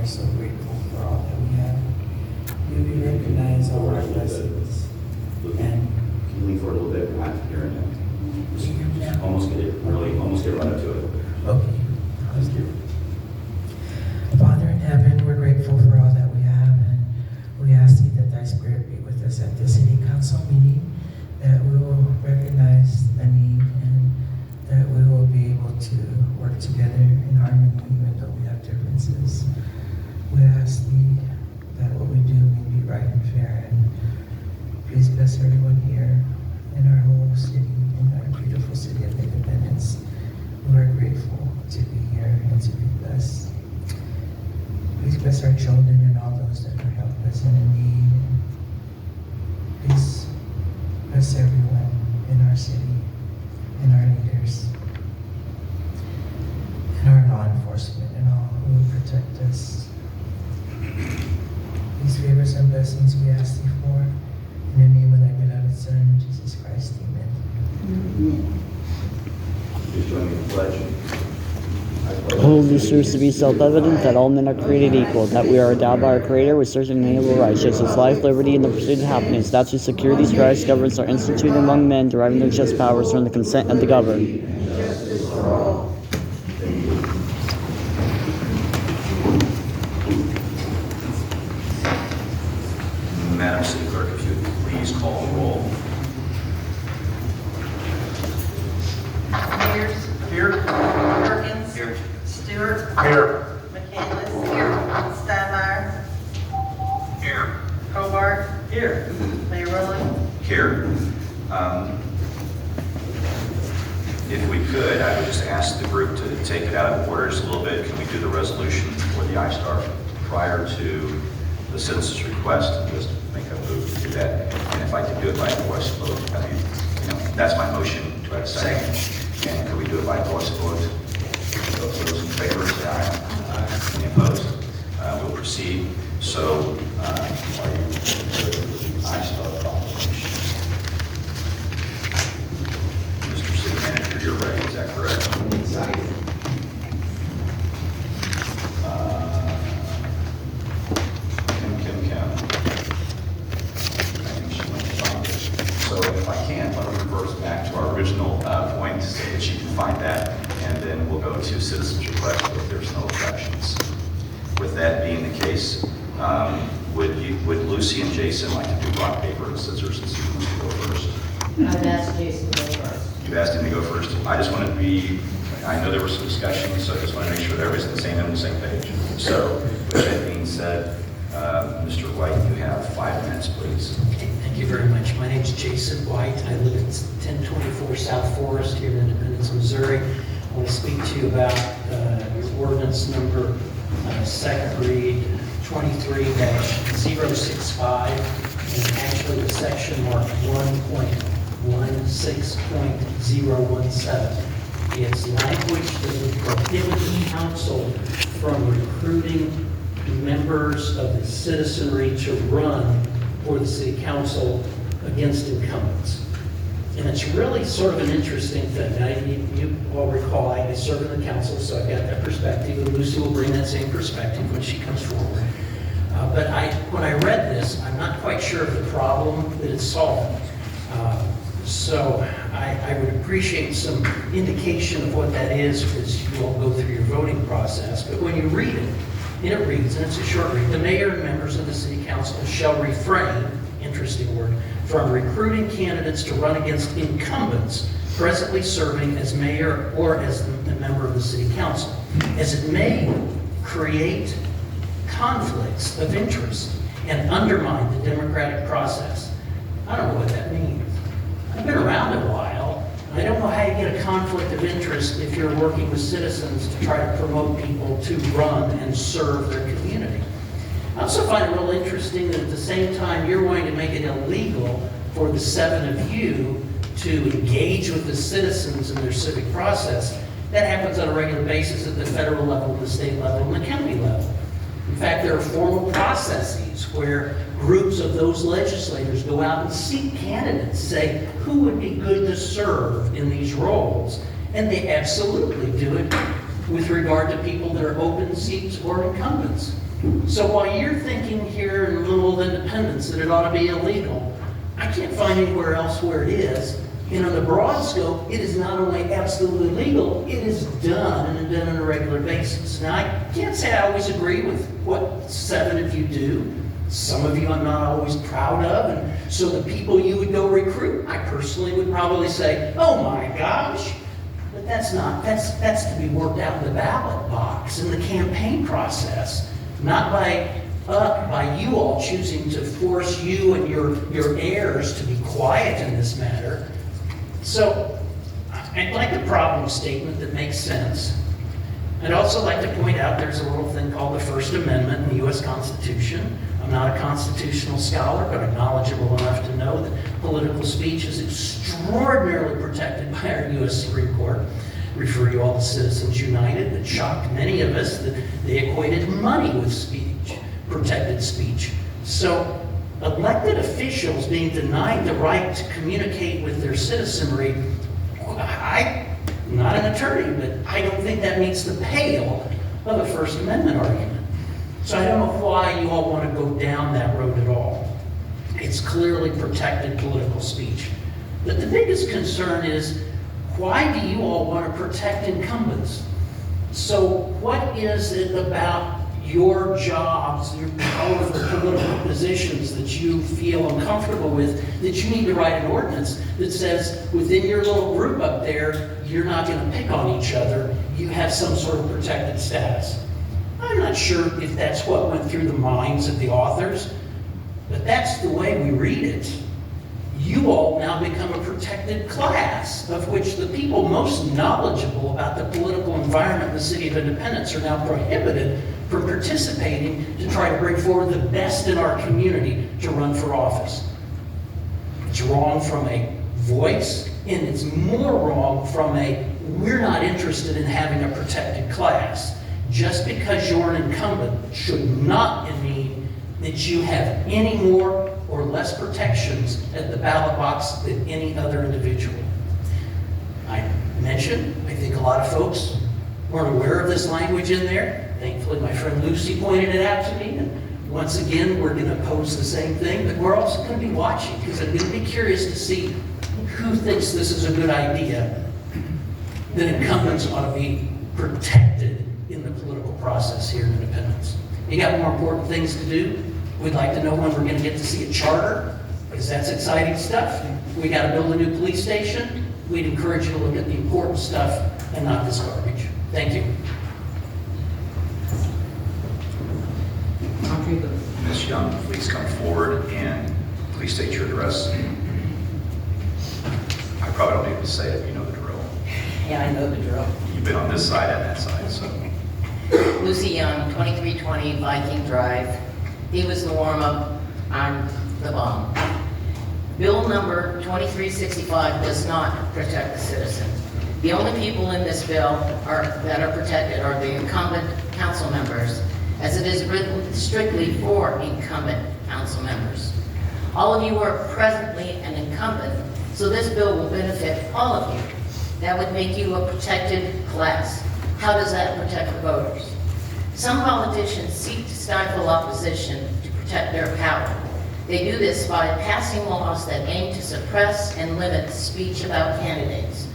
are so grateful for all that we have. We recognize all our blessings. Can And you lean forward a little bit? We're not hearing it. Just almost get right up to it. okay. Thank you. Father in heaven, we're grateful for all that we have, and we ask thee that thy spirit be with us at the city council meeting, that we will recognize the need and that we will be able to work together in harmony even though we have differences. We ask thee that what we do may be right and fair, and please bless everyone here in our whole city, in our beautiful city of Independence. We are grateful to be here and to be blessed. Please bless our children and all those that are helpless and in need. Please bless everyone in our city, and our leaders, and our law enforcement, and all who will protect us. These favors and blessings we ask thee for. In the name of thy beloved Son, Jesus Christ, amen. Please join me in the pledge. Hold these truths to be self-evident that all men are created equal, that we are endowed by our Creator with certain inalienable rights, such as life, liberty, and the pursuit of happiness, that to secure these rights, governments are instituted among men, deriving their just powers from the consent of the governed. Madam City Clerk, if you would please call the roll. Mears. Here. Perkins. Here. Stewart. Here. McCandless. Here. Steinmeier. Here. Hobart. Here. Mayor Rowland. Here. If we could, I would just ask the group to take it out of order just a little bit. Can we do the resolution for the ISTAR prior to the citizens' request? Just make a move to do that. And if I could do it by voice vote, I mean, that's my motion. Do I have a second? And could we do it by voice vote? Those in favor, say aye. Any opposed? We'll proceed. So, are you good with the ISTAR proclamation? Mr. City Manager, you're ready, is that correct? Kim. I think she went to find it. So if I can, let me reverse back to our original point so that she can find that, and then we'll go to citizens' request if there's no objections. With that being the case, would Lucy and Jason like to do rock, paper, and scissors, and see who wants to go first? I've asked Jason to go first. You've asked him to go first. I just want to be, I know there was some discussion, so I just want to make sure that everybody's on the same page. So, with that being said, Mr. White, you have 5 minutes, please. Okay, thank you very much. My name is Jason White. I live at 1024 South Forest here in Independence, Missouri. I want to speak to you about your ordinance number, second read, 23-065, and actually the section marked 1.16.017. It's language that would prohibit the council from recruiting members of the citizenry to run for the city council against incumbents. And it's really sort of an interesting thing. Now, you all recall I serve in the council, so I've got that perspective, and Lucy will bring that same perspective when she comes forward. But when I read this, I'm not quite sure of the problem that it's solving. So I would appreciate some indication of what that is as you all go through your voting process. But when you read it, it reads, and it's a short read, the mayor and members of the city council shall refrain, interesting word, from recruiting candidates to run against incumbents presently serving as mayor or as a member of the city council, as it may create conflicts of interest and undermine the democratic process. I don't know what that means. I've been around a while. I don't know how you get a conflict of interest if you're working with citizens to try to promote people to run and serve their community. I also find it real interesting that at the same time you're wanting to make it illegal for the 7 of you to engage with the citizens in their civic process. That happens on a regular basis at the federal level, the state level, and the county level. In fact, there are formal processes where groups of those legislators go out and seek candidates, say who would be good to serve in these roles. And they absolutely do it with regard to people that are open seats or incumbents. So while you're thinking here in Little Independence that it ought to be illegal, I can't find anywhere else where it is. And on the broad scope, it is not only absolutely legal, it is done and done on a regular basis. Now, I can't say I always agree with what 7 of you do. Some of you I'm not always proud of, and so the people you would go recruit, I personally would probably say, oh my gosh. But that's to be worked out in the ballot box, in the campaign process, not by you all choosing to force you and your heirs to be quiet in this matter. So, I'd like a problem statement that makes sense. I'd also like to point out there's a little thing called the First Amendment in the U.S. Constitution. I'm not a constitutional scholar, but I'm knowledgeable enough to know that political speech is extraordinarily protected by our U.S. Supreme Court. Refer you all to Citizens United that shocked many of us that they equated money with speech, protected speech. So elected officials being denied the right to communicate with their citizenry, I'm not an attorney, but I don't think that meets the pale of a First Amendment argument. So I don't know why you all want to go down that road at all. It's clearly protected political speech. But the biggest concern is, why do you all want to protect incumbents? So what is it about your jobs, your powerful political positions that you feel uncomfortable with, that you need to write an ordinance that says within your little group up there, you're not going to pick on each other, you have some sort of protected status? I'm not sure if that's what went through the minds of the authors, but that's the way we read it. You all now become a protected class, of which the people most knowledgeable about the political environment in the City of Independence are now prohibited from participating to try to bring forward the best in our community to run for office. It's wrong from a voice, and it's more wrong from a, we're not interested in having a protected class. Just because you're an incumbent should not mean that you have any more or less protections at the ballot box than any other individual. I mentioned, I think a lot of folks weren't aware of this language in there. Thankfully, my friend Lucy pointed it out to me, and once again, we're going to pose the same thing, but we're also going to be watching, because I'm going to be curious to see who thinks this is a good idea, that incumbents ought to be protected in the political process here in Independence. You got more important things to do. We'd like to know when we're going to get to see a charter, because that's exciting stuff. We got to build a new police station. We'd encourage you to look at the important stuff and not this garbage. Thank you. Ms. Young, please come forward and please state your address. I probably don't need to say it, you know the drill. Yeah, I know the drill. You've been on this side and that side, so. Lucy Young, 2320 Viking Drive. He was the warm-up, I'm the bomb. Bill number 2365 does not protect the citizen. The only people in this bill that are protected are the incumbent council members, as it is written strictly for incumbent council members. All of you are presently an incumbent, so this bill will benefit all of you. That would make you a protected class. How does that protect the voters? Some politicians seek to stifle opposition to protect their power. They do this by passing laws that aim to suppress and limit speech about candidates.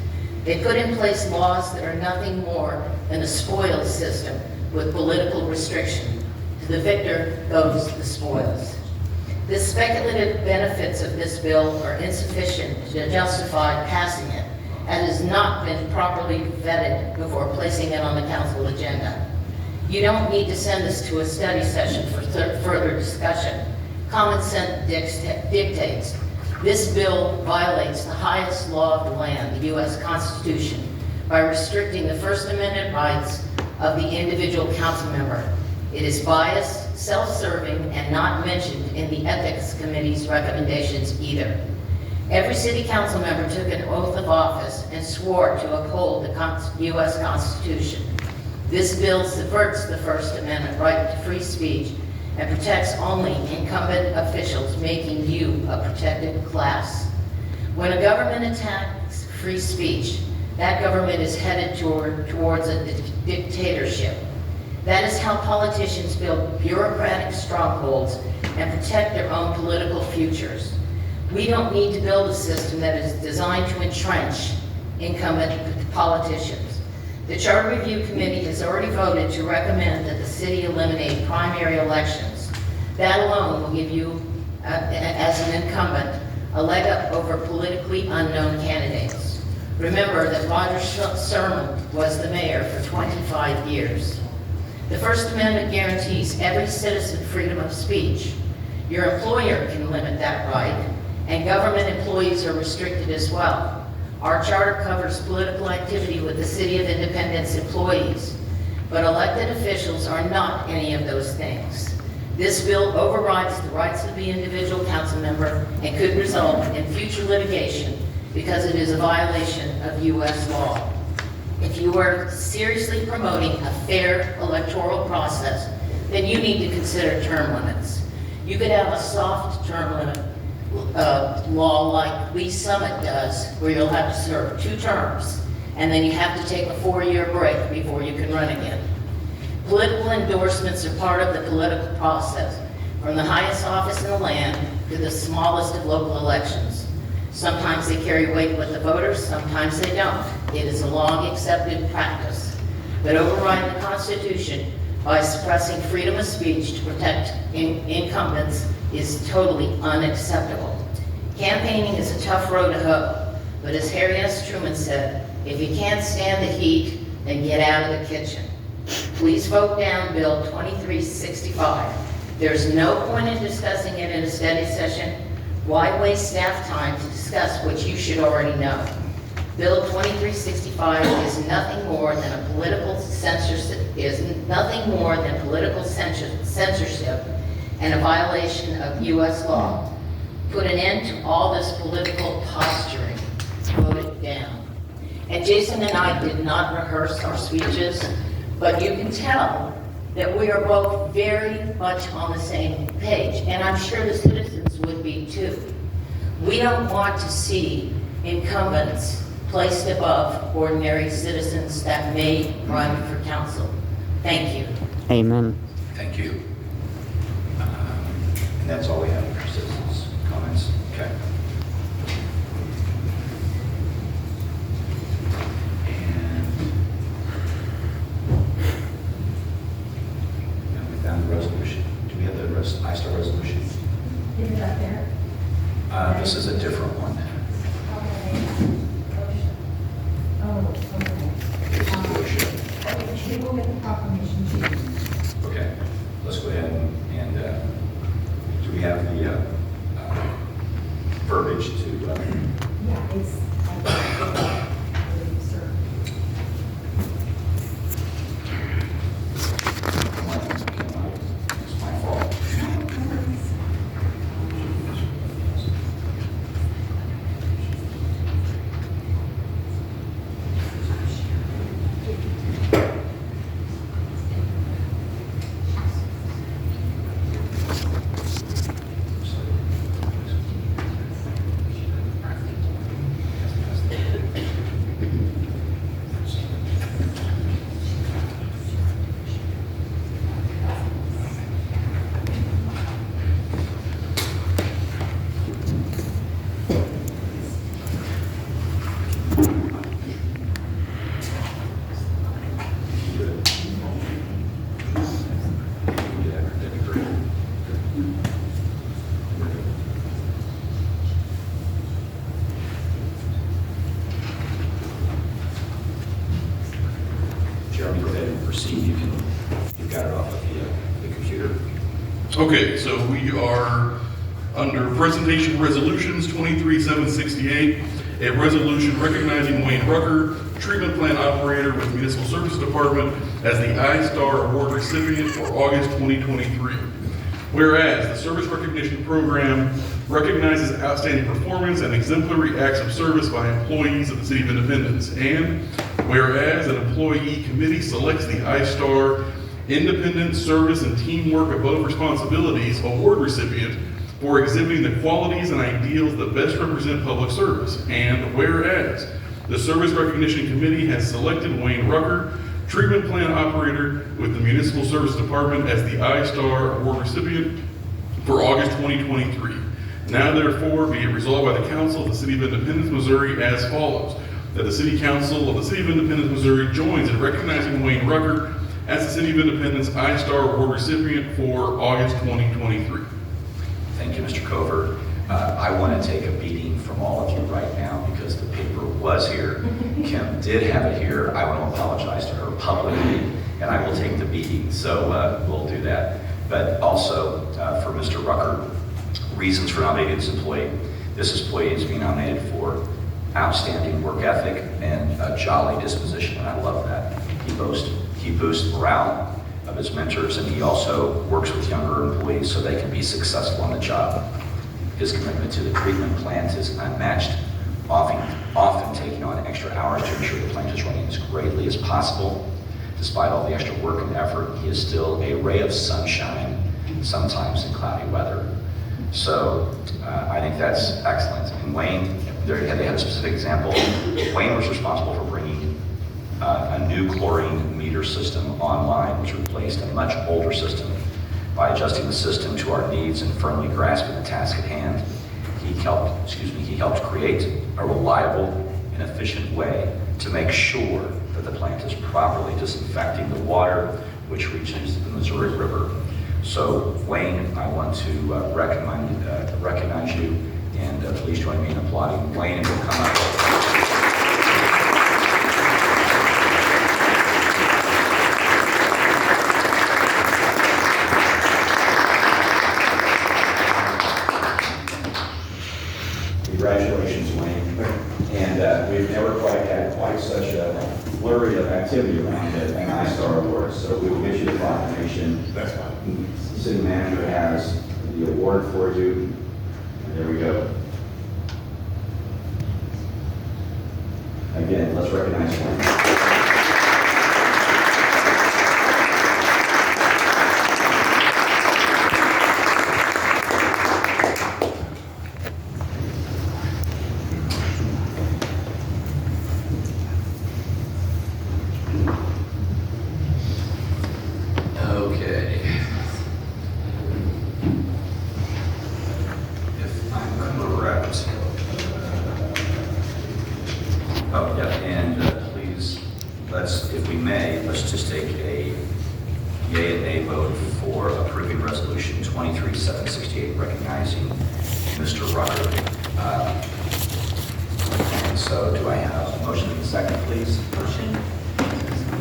They put in place laws that are nothing more than a spoils system with political restriction. To the victor goes the spoils. The speculative benefits of this bill are insufficient to justify passing it, and has not been properly vetted before placing it on the council agenda. You don't need to send this to a study session for further discussion. Common sense dictates. This bill violates the highest law of the land, the U.S. Constitution, by restricting the First Amendment rights of the individual council member. It is biased, self-serving, and not mentioned in the Ethics Committee's recommendations either. Every city council member took an oath of office and swore to uphold the U.S. Constitution. This bill subverts the First Amendment right to free speech and protects only incumbent officials, making you a protected class. When a government attacks free speech, that government is headed towards a dictatorship. That is how politicians build bureaucratic strongholds and protect their own political futures. We don't need to build a system that is designed to entrench incumbent politicians. The Charter Review Committee has already voted to recommend that the city eliminate primary elections. That alone will give you, as an incumbent, a leg up over politically unknown candidates. Remember that Roger Sherman was the mayor for 25 years. The First Amendment guarantees every citizen freedom of speech. Your employer can limit that right, and government employees are restricted as well. Our charter covers political activity with the City of Independence employees, but elected officials are not any of those things. This bill overrides the rights of the individual council member and could result in future litigation because it is a violation of U.S. law. If you are seriously promoting a fair electoral process, then you need to consider term limits. You could have a soft term limit law like Lee Summit does, where you'll have to serve 2 terms, and then you have to take a 4-year break before you can run again. Political endorsements are part of the political process, from the highest office in the land to the smallest of local elections. Sometimes they carry weight with the voters, sometimes they don't. It is a long accepted practice. But overriding the Constitution by suppressing freedom of speech to protect incumbents is totally unacceptable. Campaigning is a tough road to hoe, but as Harry S. Truman said, if you can't stand the heat, then get out of the kitchen. Please vote down Bill 2365. There's no point in discussing it in a study session. Why waste staff time to discuss what you should already know? Bill 2365 is nothing more than a political censorship, and a violation of U.S. law. Put an end to all this political posturing. Vote it down. And Jason and I did not rehearse our speeches, but you can tell that we are both very much on the same page, and I'm sure the citizens would be too. We don't want to see incumbents placed above ordinary citizens that may run for council. Thank you. Amen. Thank you. And that's all we have for citizens' comments. Okay. And we found the resolution. Do we have the ISTAR resolution? Is it up there? This is a different one. Oh, This is the OSHA. okay. She will get the proclamation too. Okay, let's go ahead and do we have the verbiage to, Yeah, it's, sir. it's my fault. Jeremy, go ahead and proceed. You've got it off of the computer. Okay, so we are under presentation resolutions 23768, a resolution recognizing Wayne Rucker, treatment plant operator with Municipal Service Department, as the iStar Award recipient for August 2023. Whereas the Service Recognition Program recognizes outstanding performance and exemplary acts of service by employees of the City of Independence. And whereas an employee committee selects the iStar Independent Service and Teamwork Above Responsibilities Award recipient for exhibiting the qualities and ideals that best represent public service. And whereas the Service Recognition Committee has selected Wayne Rucker, treatment plant operator with the Municipal Service Department as the I-Star Award recipient for August 2023. Now therefore be it resolved by the Council of the City of Independence, Missouri as follows. That the City Council of the City of Independence, Missouri joins in recognizing Wayne Rucker as the City of Independence I-Star Award recipient for August 2023. Thank you, Mr. Cover. I want to take a beating from all of you right now because the paper was here. Kim did have it here. I want to apologize to her publicly, and I will take the beating. So we'll do that. But also for Mr. Rucker, reasons for nominating this employee. This employee is being nominated for outstanding work ethic and a jolly disposition, and I love that. He boosts morale of his mentors, and he also works with younger employees so they can be successful on the job. His commitment to the treatment plant is unmatched, often taking on extra hours to ensure the plant is running as greatly as possible. Despite all the extra work and effort, he is still a ray of sunshine, sometimes in cloudy weather. So I think that's excellent. And Wayne, they had a specific example. Wayne was responsible for bringing a new chlorine meter system online, which replaced a much older system. By adjusting the system to our needs and firmly grasping the task at hand, he helped create a reliable and efficient way to make sure that the plant is properly disinfecting the water which reaches the Missouri River. So Wayne, I want to recognize you, and please join me in applauding Wayne, and we'll come up. Congratulations, Wayne. And we've never quite had such a flurry of activity around an I-Star Award, so we will get you the proclamation. That's fine. The city manager has the award for you. And there we go. Again, let's recognize Wayne. Okay. If I'm correct. Oh, yeah, and please, if we may, let's just take a yea and nay vote for approving resolution 23-768, recognizing Mr. Rucker. And so do I have a motion and a second, please? Motion.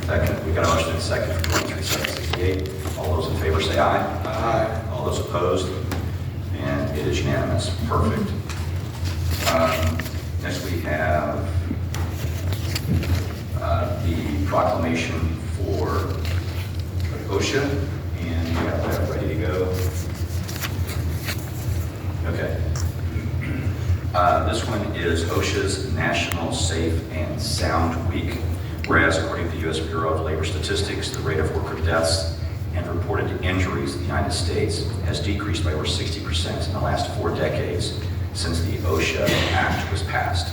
Second. We got a motion and a second for 23-768. All those in favor say aye. Aye. All those opposed? And it is unanimous. Perfect. Next we have the proclamation for OSHA, and we have that ready to go. Okay. This one is OSHA's National Safe and Sound Week. Whereas according to the U.S. Bureau of Labor Statistics, the rate of worker deaths and reported injuries in the United States has decreased by over 60% in the last 4 decades since the OSHA Act was passed.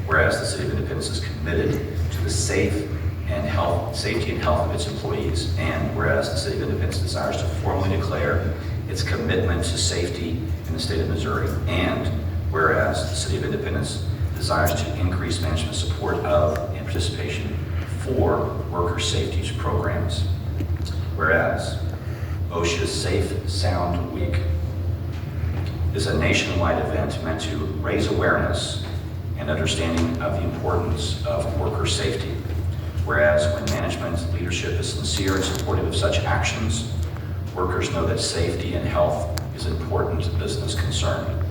Whereas the City of Independence is committed to the safety and health of its employees, and whereas the City of Independence desires to formally declare its commitment to safety in the state of Missouri, and whereas the City of Independence desires to increase management support of and participation for worker safety programs. Whereas OSHA's Safe Sound Week is a nationwide event meant to raise awareness and understanding of the importance of worker safety. Whereas when management leadership is sincere and supportive of such actions, workers know that safety and health is an important business concern.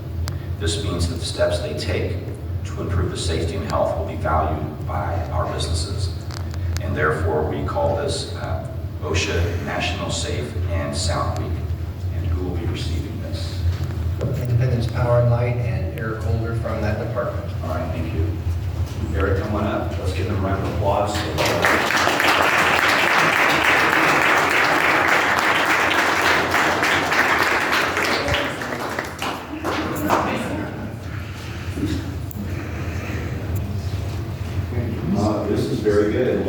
This means that the steps they take to improve the safety and health will be valued by our businesses. And therefore, we call this OSHA National Safe and Sound Week. And who will be receiving this? Independence Power and Light and Eric Holder from that department. All right, thank you. Eric, come on up. Let's give them a round of applause. This is very good.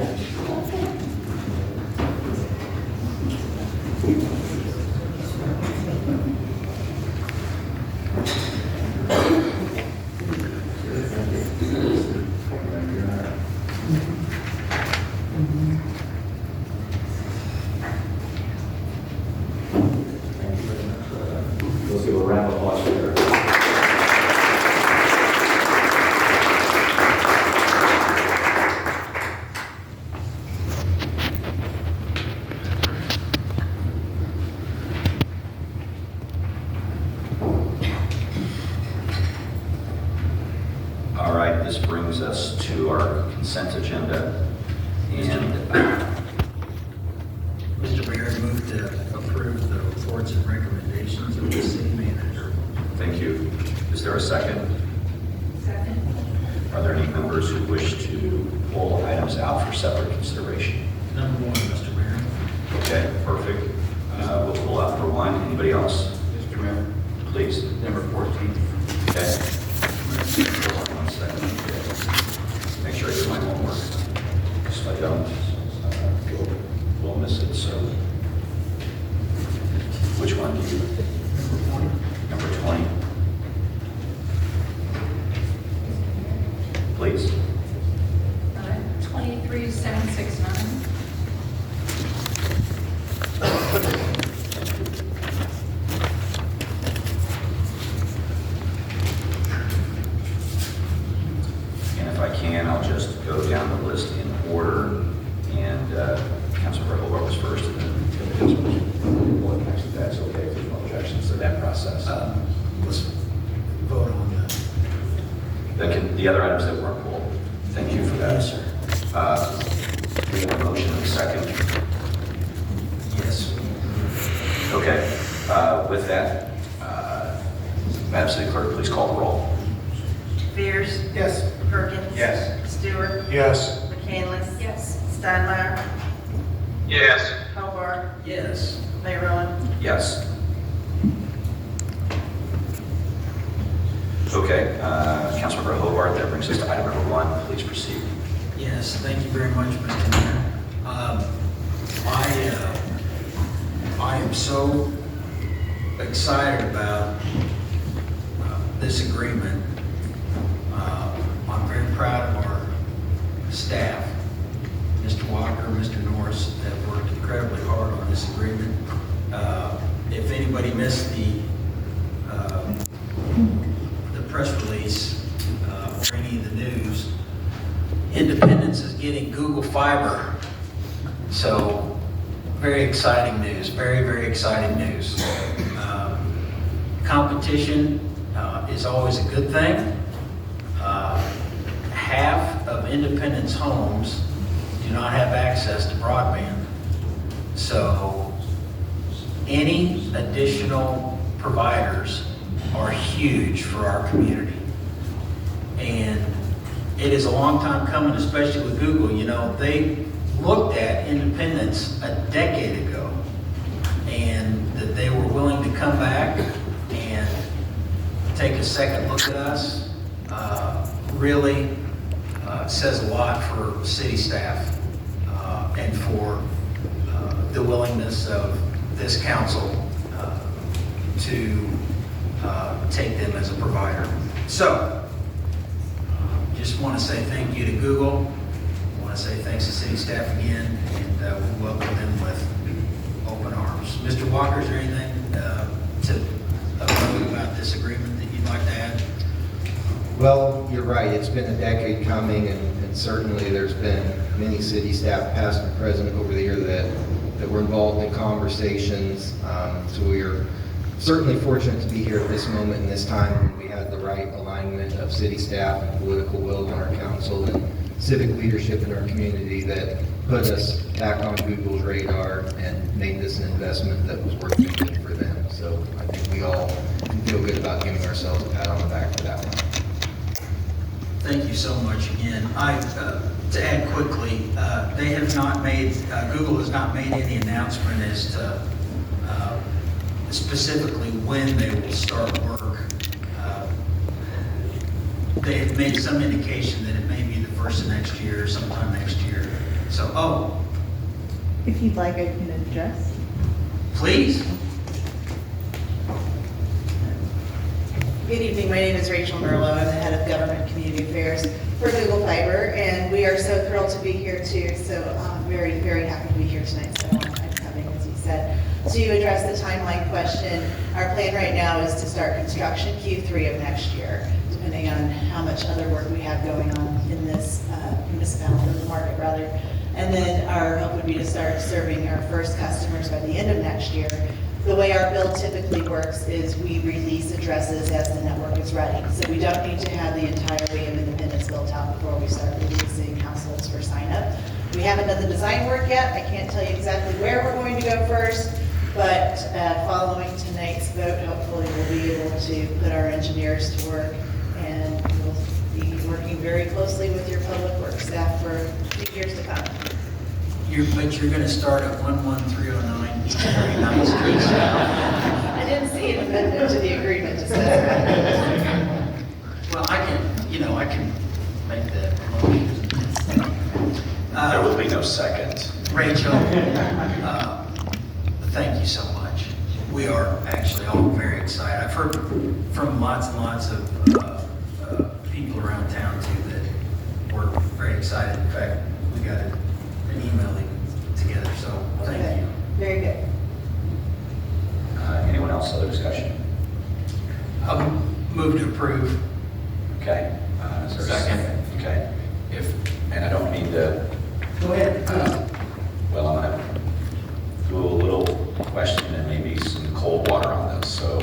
Thank you very much, brother. Let's give a round of applause for her. All right, this brings us to our consent agenda. And Mr. Mayor, I move to approve the reports and recommendations of the city manager. thank you. Is there a second? Second. Are there any members who wish to pull items out for separate consideration? Number one, Mr. Mayor. Okay, perfect. We'll pull out for one. Anybody else? Mr. Mayor, Please. number 14. Okay. Hold on 1 second. Make sure I do my homework. If I don't, we'll miss it, so. Which one do you? Number 20. Please. 23769. And if I can, I'll just go down the list in order. And Councilor Hobart was first, and then Councilor. Well, actually, that's okay if there's no objections to that process. Let's vote on The other items that weren't pulled. Thank you for that. Yes, sir. We have a motion and a second. Yes. Okay. With that, Madam City Clerk, please call the roll. Fears, Yes. Perkins. Yes. Stewart. Yes. McCandless. Yes. Steinmeier. Yes. Hobart. Yes. Mayor Rowland. Yes. Okay, Councilmember Hobart, that brings us to item number 1. Please proceed. Yes, thank you very much, Mr. Mayor. I am so excited about this agreement. I'm very proud of our staff, Mr. Walker, Mr. Norris, that worked incredibly hard on this agreement. If anybody missed the press release or any of the news, Independence is getting Google Fiber. So, very exciting news, very, very exciting news. Competition is always a good thing. Half of Independence homes do not have access to broadband. So, any additional providers are huge for our community. And it is a long time coming, especially with Google. You know, they looked at Independence a decade ago, and that they were willing to come back and take a second look at us really says a lot for city staff and for the willingness of this council to take them as a provider. So, just want to say thank you to Google. I want to say thanks to city staff again, and we welcome them with open arms. Mr. Walker, is there anything to about this agreement that you'd like to add? Well, you're right. It's been a decade coming, and certainly there's been many city staff, past and present, over the year that were involved in conversations. So we are certainly fortunate to be here at this moment in this time when we had the right alignment of city staff and political will in our council and civic leadership in our community that put us back on Google's radar and made this an investment that was worth making for them. So I think we all can feel good about giving ourselves a pat on the back for that one. Thank you so much again. To add quickly, they have not made, Google has not made any announcement as to specifically when they will start work. They have made some indication that it may be the first of next year or sometime next year. So, If you'd like, I can address. please. Good evening, my name is Rachel Merlo. I'm the head of government community affairs for Google Fiber, and we are so thrilled to be here too. So very, very happy to be here tonight. So a long time coming, as you said. To address the timeline question, our plan right now is to start construction Q3 of next year, depending on how much other work we have going on in this municipality, in the market rather. And then our hope would be to start serving our first customers by the end of next year. The way our build typically works is we release addresses as the network is ready. So we don't need to have the entirety of Independence built out before we start releasing households for sign up. We haven't done the design work yet. I can't tell you exactly where we're going to go first, but following tonight's vote, hopefully we'll be able to put our engineers to work, and we'll be working very closely with your public works staff for years to come. But you're gonna start at 11309 East 39th Street. I didn't see an amendment to the agreement to say. Well, I can make that motion. There will be no second. Rachel, thank you so much. We are actually all very excited. I've heard from lots and lots of people around town too that were very excited. In fact, we got an email together, so thank you. Very good. Anyone else, other discussion? I'll move to approve. Okay. Is there a second? Okay. And I don't mean to. Go ahead. Well, I'm going to do a little question and maybe some cold water on this. So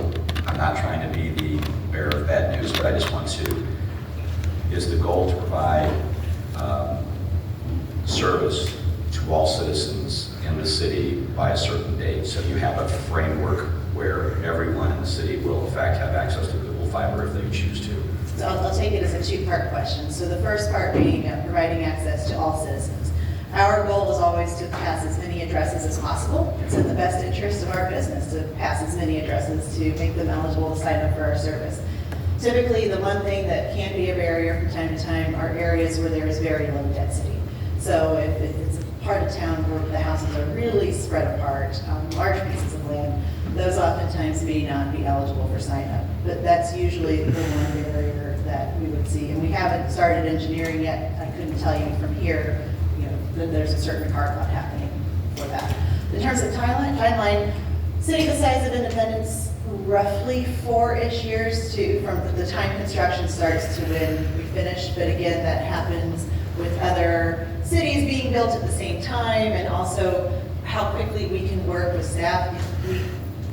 I'm not trying to be the bearer of bad news, but I just want to, is the goal to provide service to all citizens in the city by a certain date? So you have a framework where everyone in the city will in fact have access to Google Fiber if they choose to. So I'll take it as a two-part question. So the first part being providing access to all citizens. Our goal is always to pass as many addresses as possible. It's in the best interest of our business to pass as many addresses to make them eligible to sign up for our service. Typically, the one thing that can be a barrier from time to time are areas where there is very low density. So if it's a part of town where the houses are really spread apart on large pieces of land, those oftentimes may not be eligible for sign up. But that's usually the one barrier that we would see. And we haven't started engineering yet. I couldn't tell you from here, that there's a certain carve out happening for that. In terms of timeline, city the size of Independence, roughly 4-ish years from the time construction starts to when we finish. But again, that happens with other cities being built at the same time, and also how quickly we can work with staff. We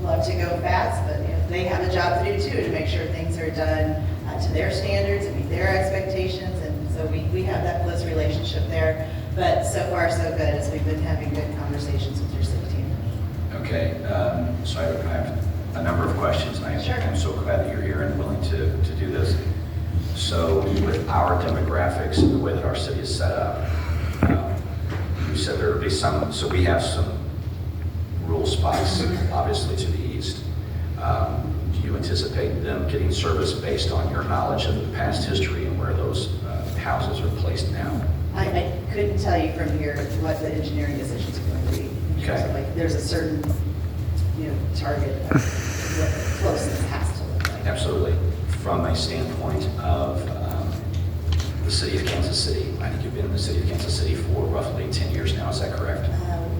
love to go fast, but they have a job to do too, to make sure things are done to their standards and meet their expectations. And so we have that close relationship there. But so far so good, as we've been having good conversations with your city team. Okay, so I have a number of questions, and I'm so glad that you're here and willing to do this. So with our demographics and the way that our city is set up, you said there would be some, so we have some rural spots, obviously to the east. Do you anticipate them getting service based on your knowledge of the past history and where those houses are placed now? I couldn't tell you from here what the engineering decisions are going to be. Okay. Like, there's a certain, target of what the closeness has to look like. Absolutely. From a standpoint of the city of Kansas City, I think you've been in the city of Kansas City for roughly 10 years now, is that correct?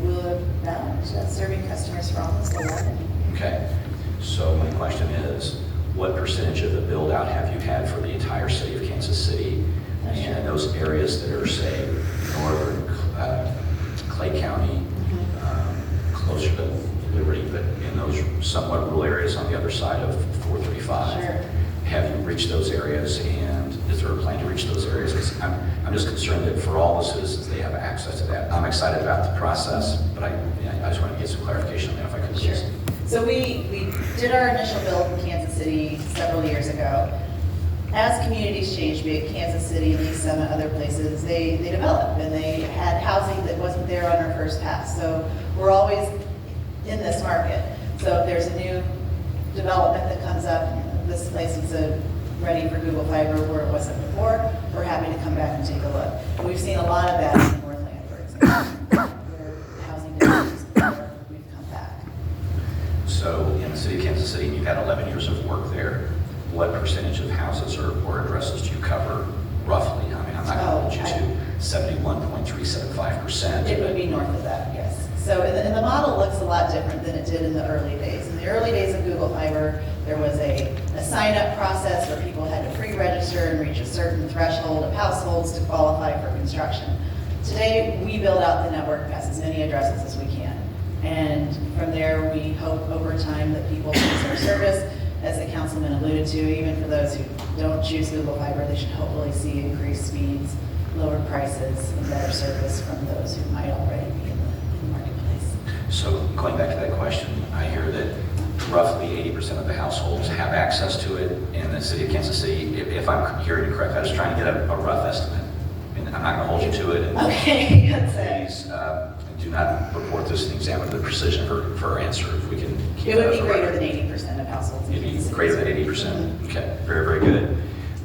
We're about serving customers for almost 11. Okay. So my question is, what percentage of the build out have you had for the entire city of Kansas City? And in those areas that are, say, northern Clay County, closer to Liberty, but in those somewhat rural areas on the other side of 435, Sure. Have you reached those areas, and is there a plan to reach those areas? Because I'm just concerned that for all the citizens, they have access to that. I'm excited about the process, but I just want to get some clarification on that if I could please. Sure. So we did our initial build in Kansas City several years ago. As communities change, be it Kansas City, Lee Summit, other places, they develop, and they had housing that wasn't there on our first pass. So we're always in this market. So if there's a new development that comes up, this place is ready for Google Fiber where it wasn't before, we're happy to come back and take a look. And we've seen a lot of that in Northland, for example, where housing developments before we've come back. So in the city of Kansas City, you've had 11 years of work there. What percentage of houses or addresses do you cover roughly? I mean, I'm not going to hold you to 71.375%. It would be north of that, yes. So, and the model looks a lot different than it did in the early days. In the early days of Google Fiber, there was a sign-up process where people had to pre-register and reach a certain threshold of households to qualify for construction. Today, we build out the network past as many addresses as we can. And from there, we hope over time that people use our service. As the councilman alluded to, even for those who don't choose Google Fiber, they should hopefully see increased speeds, lower prices, and better service from those who might already be in the marketplace. So going back to that question, I hear that roughly 80% of the households have access to it in the city of Kansas City. If I'm hearing you correctly, I was trying to get a rough estimate. And I'm not going to hold you to it. And Okay, that's it. please do not report this and examine the precision of her answer. If we can keep It would that be as a greater record. than 80% of households. in It'd be Kansas City. greater than 80%. Okay, very, very good.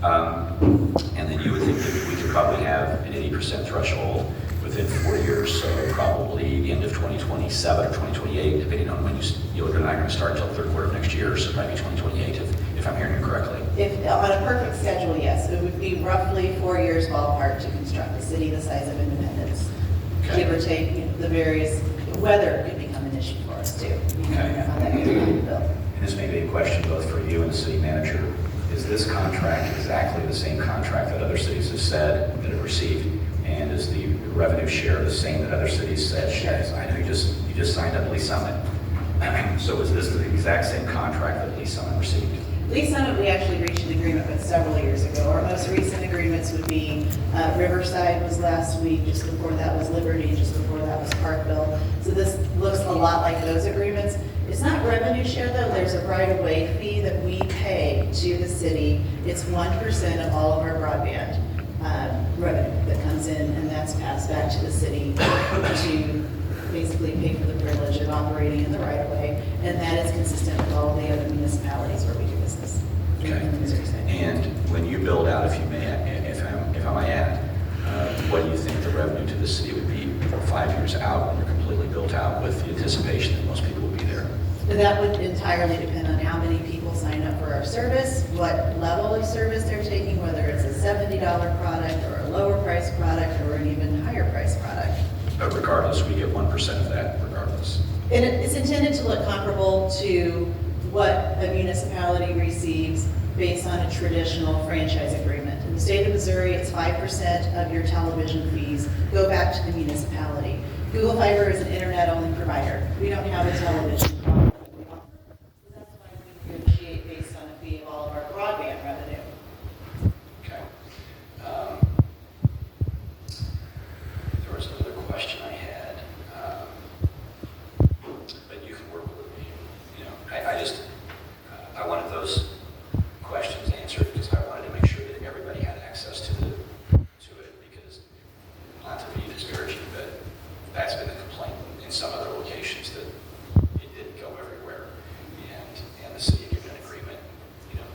And then you would think that we could probably have an 80% threshold within 4 years, so probably the end of 2027 or 2028, depending on when you're not going to start until the third quarter of next year, so probably 2028, if I'm hearing you correctly. If, on a perfect schedule, yes, it would be roughly 4 years ballpark to construct a city the size of Independence. Okay. Give or take, the various, weather could become an issue for us too. You never know how that gets built. And this may be a question both for you and the city manager. Is this contract exactly the same contract that other cities have said that have received? And is the revenue share the same that other cities said? Yes. I know you just signed up Lee Summit. So is this the exact same contract that Lee Summit received? Lee Summit, we actually reached an agreement with several years ago. Our most recent agreements would be Riverside was last week, just before that was Liberty, just before that was Parkville. So this looks a lot like those agreements. It's not revenue share though, there's a right-of-way fee that we pay to the city. It's 1% of all of our broadband revenue that comes in, and that's passed back to the city to basically pay for the privilege of operating in the right-of-way, and that is consistent with all the other municipalities where we do business. Okay. In the Missouri side. And when you build out, if I may add, what do you think the revenue to the city would be 5 years out when you're completely built out with the anticipation that most people will be there? But that would entirely depend on how many people sign up for our service, what level of service they're taking, whether it's a $70 product or a lower price product or an even higher price product. But regardless, we get 1% of that regardless. And it's intended to look comparable to what a municipality receives based on a traditional franchise agreement. In the state of Missouri, it's 5% of your television fees go back to the municipality. Google Fiber is an internet-only provider. We don't have a television product. So that's why we negotiate based on a fee of all of our broadband revenue. Okay. There was another question I had, but you can work with me. You know, I wanted those questions answered because I wanted to make sure that everybody had access to it because, not to be discouraging, but that's been the complaint in some other locations that it didn't go everywhere. And the city given an agreement,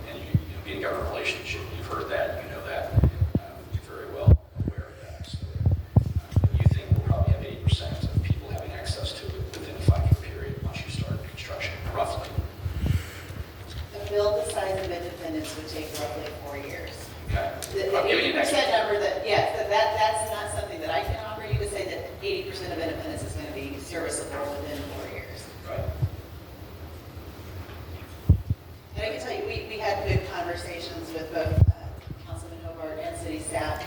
and you being in government relations, you've heard that, you know that, you're very well aware of that. So you think we'll probably have 80% of people having access to it within a 5-year period once you start construction, roughly. A build the size of Independence would take roughly 4 years. Okay. The I'm giving you an 80% extra. number that's not something that I can offer you to say that 80% of Independence is going to be serviceable within 4 years. Right. And I can tell you, we had good conversations with both Councilman Hobart and city staff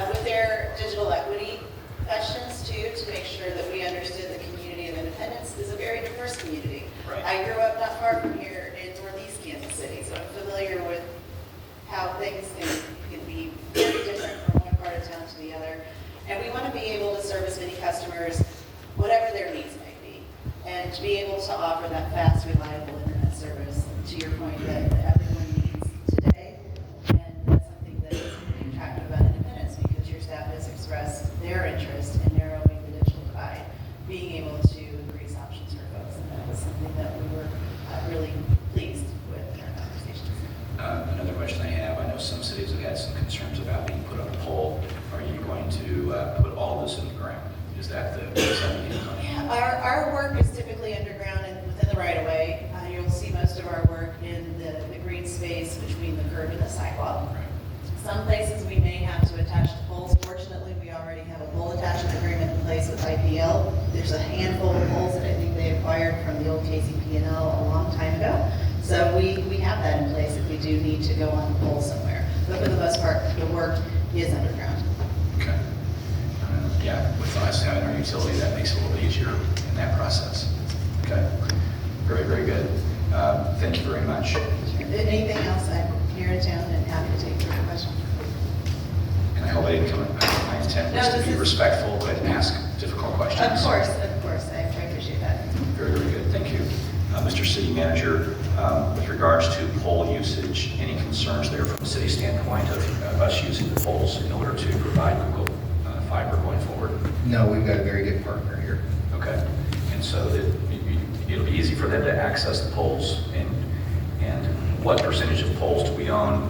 with their digital equity questions too, to make sure that we understood the community of Independence is a very diverse community. Right. I grew up not far from here in northeast Kansas City, so I'm familiar with how things can be very different from one part of town to the other. And we want to be able to serve as many customers, whatever their needs might be, and to be able to offer that fast, reliable internet service, to your point, that everyone needs today. And that's something that is attractive about Independence, because your staff has expressed their interest in narrowing the digital divide, being able to increase options for folks. And that was something that we were really pleased with in our conversations. Another question I have, I know some cities have had some concerns about being put on a pole. Are you going to put all of this in the ground? Is that the Yeah, our work is typically underground and within the right of way. do need to go on a pole somewhere. But for the most part, the work is underground. Okay. Yeah, with us having our utility, that makes it a little easier in that process. Okay. Very, very good. Thank you very much. Anything else, I'm here in town and happy to take your question. And I hope I didn't come, my intent was No, to this be is- respectful, but ask difficult questions. Of course, I appreciate that. Very, very good, thank you. Mr. City Manager, with regards to pole usage, any concerns there from a city standpoint of us using the poles in order to provide Google fiber going forward? No, we've got a very good partner here. Okay, and so it'll be easy for them to access the poles, and what percentage of poles do we own?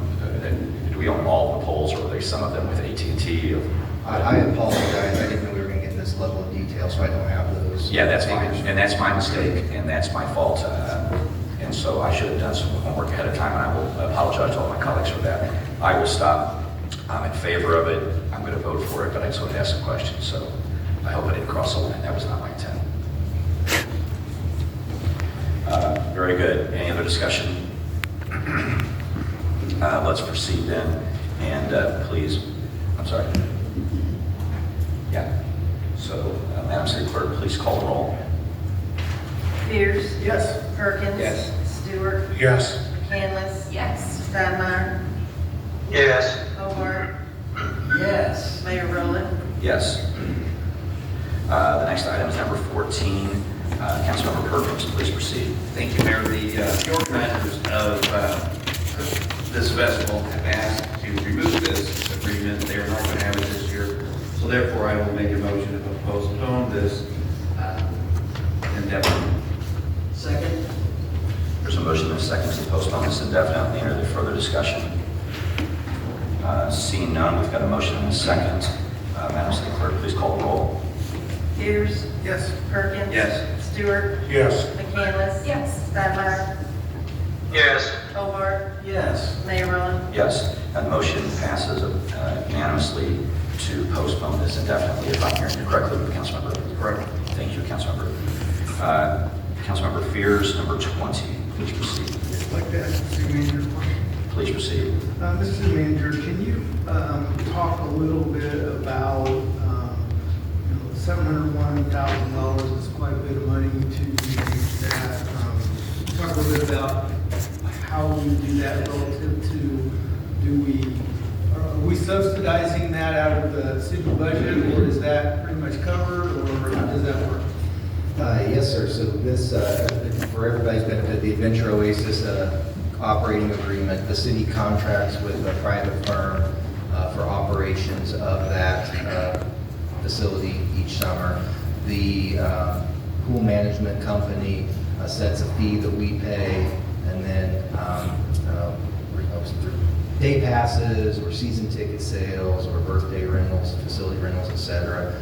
Do we own all of the poles, or are they some of them with AT&T? I apologize, I didn't know we were going to get this level of detail, so I don't have those. Yeah, that's fine, and that's my mistake, and that's my fault. And so I should have done some homework ahead of time, and I will apologize to all my colleagues for that. I will stop. I'm in favor of it. I'm going to vote for it, but I just wanted to ask some questions, so I hope I didn't cross the line. That was not my intent. Very good. Any other discussion? Let's proceed then, and please, I'm sorry. Yeah. So, Madam City Clerk, please call the roll. Pierce. Yes. Perkins. Yes. Stewart. Yes. McCandless. Yes. Steinmeier. Yes. Hobart. Yes. Mayor Rowland. Yes. The next item is number 14. Councilmember Perkins, please proceed. Thank you, Mayor. The organizers of this festival have asked to remove this agreement. They are not going to have it this year. So therefore, I will make a motion to postpone this indefinitely. Second. There's a motion and a second to postpone this indefinitely. Any further discussion? Seeing none, we've got a motion and a second. Madam City Clerk, please call the roll. Pierce. Yes. Perkins. Yes. Stewart. Yes. McCandless. Yes. Steinmeier. Yes. Hobart. Yes. Mayor Rowland. Yes. That motion passes unanimously to postpone this indefinitely, if I'm hearing you correctly, Councilmember. Correct. Thank you, Councilmember. Councilmember Fears, number 20. Please proceed. Like that, City Manager. Please proceed. Mr. City Manager, can you talk a little bit about, $701,000 is quite a bit of money to use that. Talk a little bit about how we do that relative to, are we subsidizing that out of the city budget, or is that pretty much covered, or how does that work? Yes, sir. So this, for everybody's benefit, the Adventure Oasis operating agreement, the city contracts with a private firm for operations of that facility each summer. The pool management company sets a fee that we pay, and then through day passes or season ticket sales or birthday rentals, facility rentals, etc.,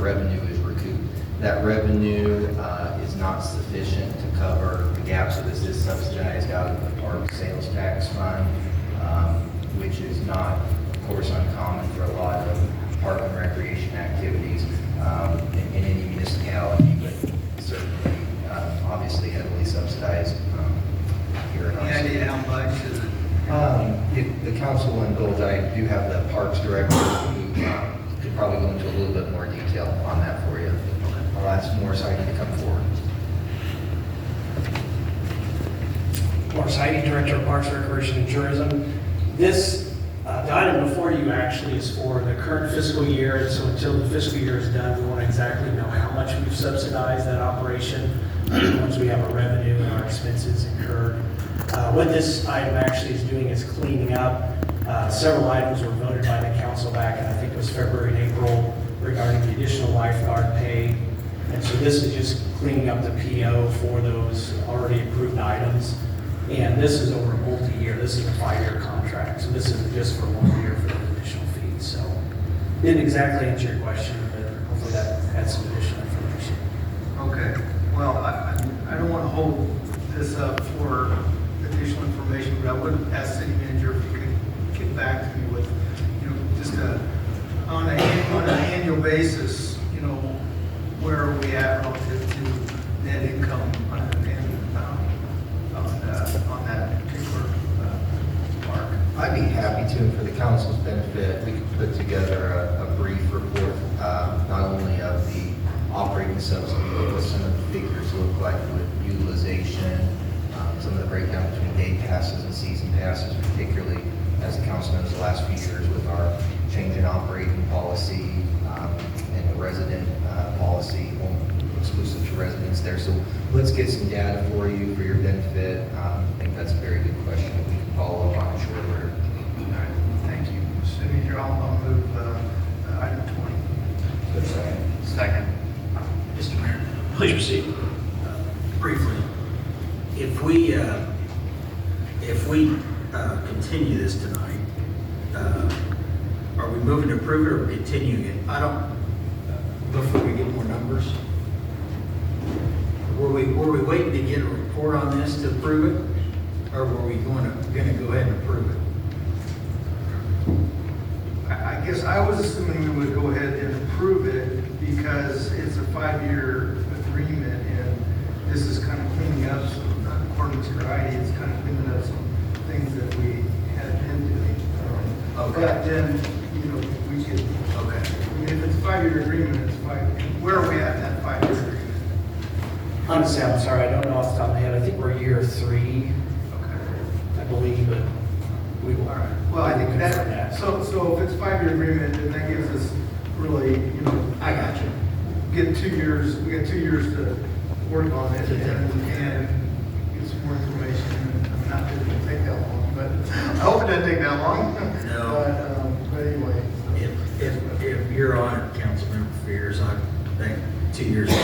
revenue is recouped. That revenue is not sufficient to cover the gap, so this is subsidized out of the park sales tax fund, which is not, of course, uncommon for a lot of park and recreation activities in any municipality, but certainly, obviously heavily subsidized here in our Any city. idea how much is it? If the council will indulge, I do have the parks director who could probably go into a little bit more detail on that for you. I'll ask Morris Heidi to come forward. Morris Heidi, Director of Parks, Recreation, and Tourism. This, the item before you actually is for the current fiscal year, and so until the fiscal year is done, we want to exactly know how much we've subsidized that operation once we have our revenue and our expenses incurred. What this item actually is doing is cleaning up. Several items were voted by the council back in, I think it was February and April, regarding the additional lifeguard pay. And so this is just cleaning up the PO for those already approved items. And this is over a multi-year, this is a 5-year contract, so this isn't just for 1 year for the additional fees. So didn't exactly answer your question, but hopefully that adds some additional information. Okay, well, I don't want to hold this up for additional information, but I would ask City Manager if you could get back to me with, just on an annual basis, where are we at relative to net income on that particular council's benefit, we could put together a brief report, not only of the operating subsidy, but what some of the figures look like with utilization, some of the breakdown between day passes and season passes, particularly as the council knows the last few years with our change in operating policy and the resident policy exclusive to residents there. So let's get some data for you for your benefit. I think that's a very good question that we can follow up on in short order. All right, thank you. City Manager, I'll move item 20. Second. Mr. Mayor, Please proceed. briefly, if we continue this tonight, are we moving to approve it or are we continuing it? I don't, before we get more numbers. Were we waiting to get a report on this to approve it? Or were we gonna go ahead and approve it? I guess I was assuming we would go ahead and approve it because it's a 5-year agreement and this is kind of cleaning up, according to Heidi, it's kind of cleaning up some things that we had been doing. Okay. But then, we could, Okay. I mean, if it's a 5-year agreement, it's 5. Where are we at in that 5-year agreement? Honestly, I'm sorry, I don't know off the top of my head. I think we're year 3, Okay. I believe, but we will. All right. Well, I think confirm that, so if it's a 5-year agreement, then that gives us really, I got you. get 2 years, we got 2 years to work on it and get some more information. I'm not that it'll take that long, but I hope it doesn't take that long. No. But anyway. If you're on it, Councilmember Fears, I think 2 years is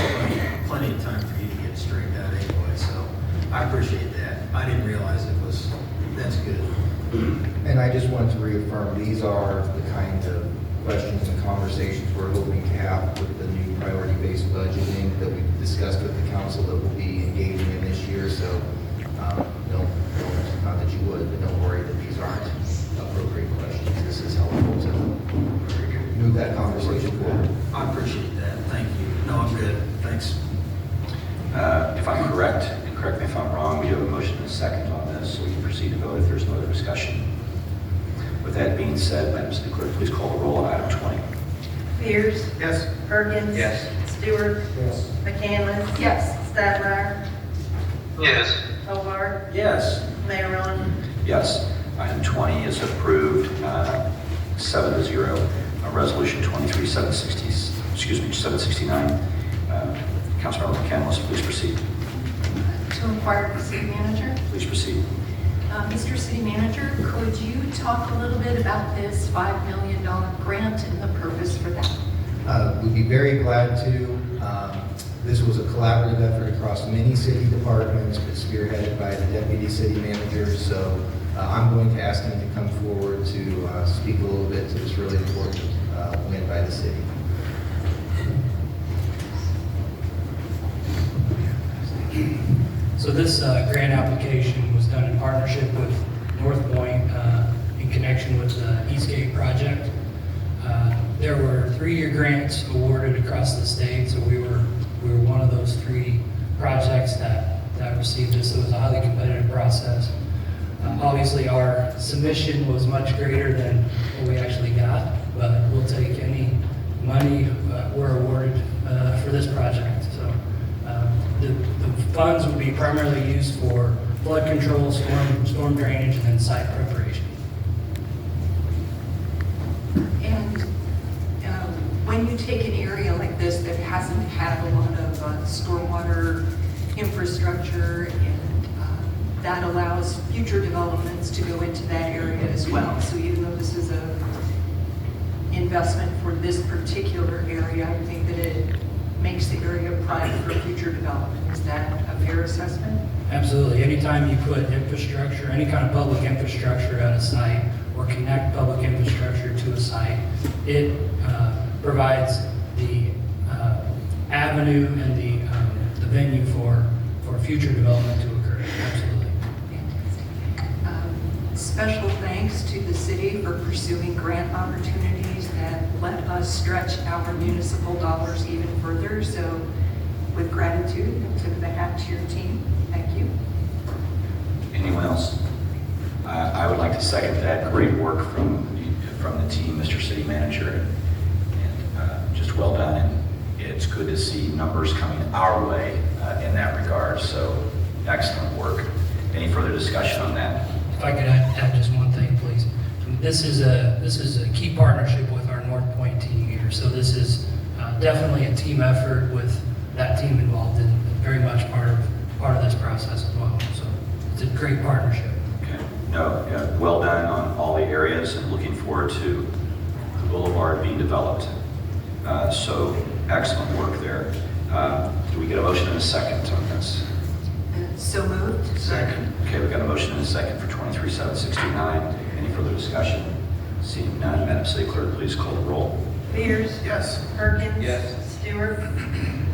plenty of time for you to get it straightened out anyway, so I appreciate that. I didn't realize it was, that's good. And I just want to reaffirm, these are the kind of questions and conversations we're hoping to have with the new priority-based budgeting that we've discussed with the council that we'll be engaging in this year. So, not that you would, but don't worry that these aren't appropriate questions. This is helpful to move that conversation forward. I appreciate that. Thank you. No, I'm good. Thanks. If I'm correct, and correct me if I'm wrong, we do have a motion and a second on this, so we can proceed to vote if there's no other discussion. With that being said, Madam City Clerk, please call the roll on item 20. Fears, Yes. Perkins. Yes. Stewart. Yes. McCandless. Yes. Stadler. Yes. Hobart. Yes. Mayor Rowland. Yes. Item 20 is approved, 7-0. Resolution 769. Councilmember McCandless, please proceed. To inquire of the city manager. Please proceed. Mr. City Manager, could you talk a little bit about this $5 million grant and the purpose for that? We'd be very glad to. This was a collaborative effort across many city departments, but spearheaded by the deputy city manager. So I'm going to ask him to come forward to speak a little bit to this really important win by the city. So this grant application was done in partnership with North Point in connection with the Eastgate project. There were 3-year grants awarded across the state, so we were one of those 3 projects that received this. It was a highly competitive process. Obviously, our submission was much greater than what we actually got, but we'll take any money we're awarded for this project. So the funds will be primarily used for flood control, storm drainage, and then site preparation. And when you take an area like this that hasn't had a lot of stormwater infrastructure, and that allows future developments to go into that area as well. So even though this is a investment for this particular area, I think that it makes the area prime for future development. Is that a fair assessment? Absolutely. Anytime you put infrastructure, any kind of public infrastructure at a site, or connect public infrastructure to a site, it provides the avenue and the venue for future development to occur. Absolutely. Special thanks to the city for pursuing grant opportunities that let us stretch our municipal dollars even further. So with gratitude, I tip the hat to your team. Thank you. Anyone else? I would like to second that. Great work from from the team, Mr. City Manager, and just well done. And it's good to see numbers coming our way in that regard. So excellent work. Any further discussion on that? If I could add just one thing, please. This is a key partnership with our North Point team here. So this is definitely a team effort with that team involved and very much part of this process as well. So it's a great partnership. Okay. No, yeah, well done on all the areas, and looking forward to the boulevard being developed. So excellent work there. Do we get a motion and a second on this? So moved. Second. Okay, we've got a motion and a second for 23769. Any further discussion? Seeing none, Madam City Clerk, please call the roll. Fears? Yes. Perkins? Yes. Stewart?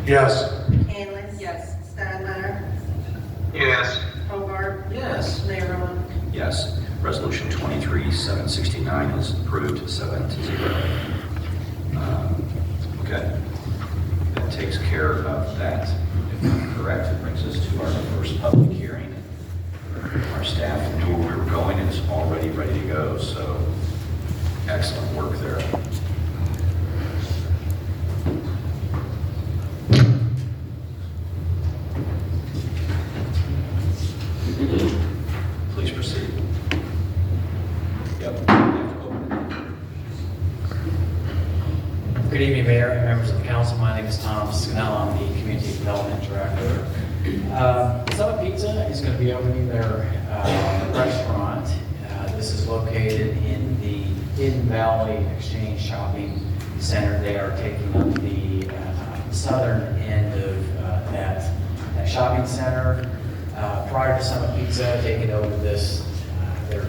Yes. Canlis? Yes. Steinmeier? Yes. Hobart? Yes. Mayor Rowland? Yes. Resolution 23769 is approved 7-0. Okay. That takes care of that. If I'm correct, it brings us to our first public hearing. Our staff knew where we were going and is already ready to go, so excellent work there. Please proceed. Yep. Good evening, Mayor and members of the council. My name is Tom Scannell. I'm the Community Development Director. Summit Pizza is going to be opening their restaurant. This is located in the Hidden Valley Exchange Shopping Center. They are taking up the southern end of that shopping center. Prior to Summit Pizza taking over their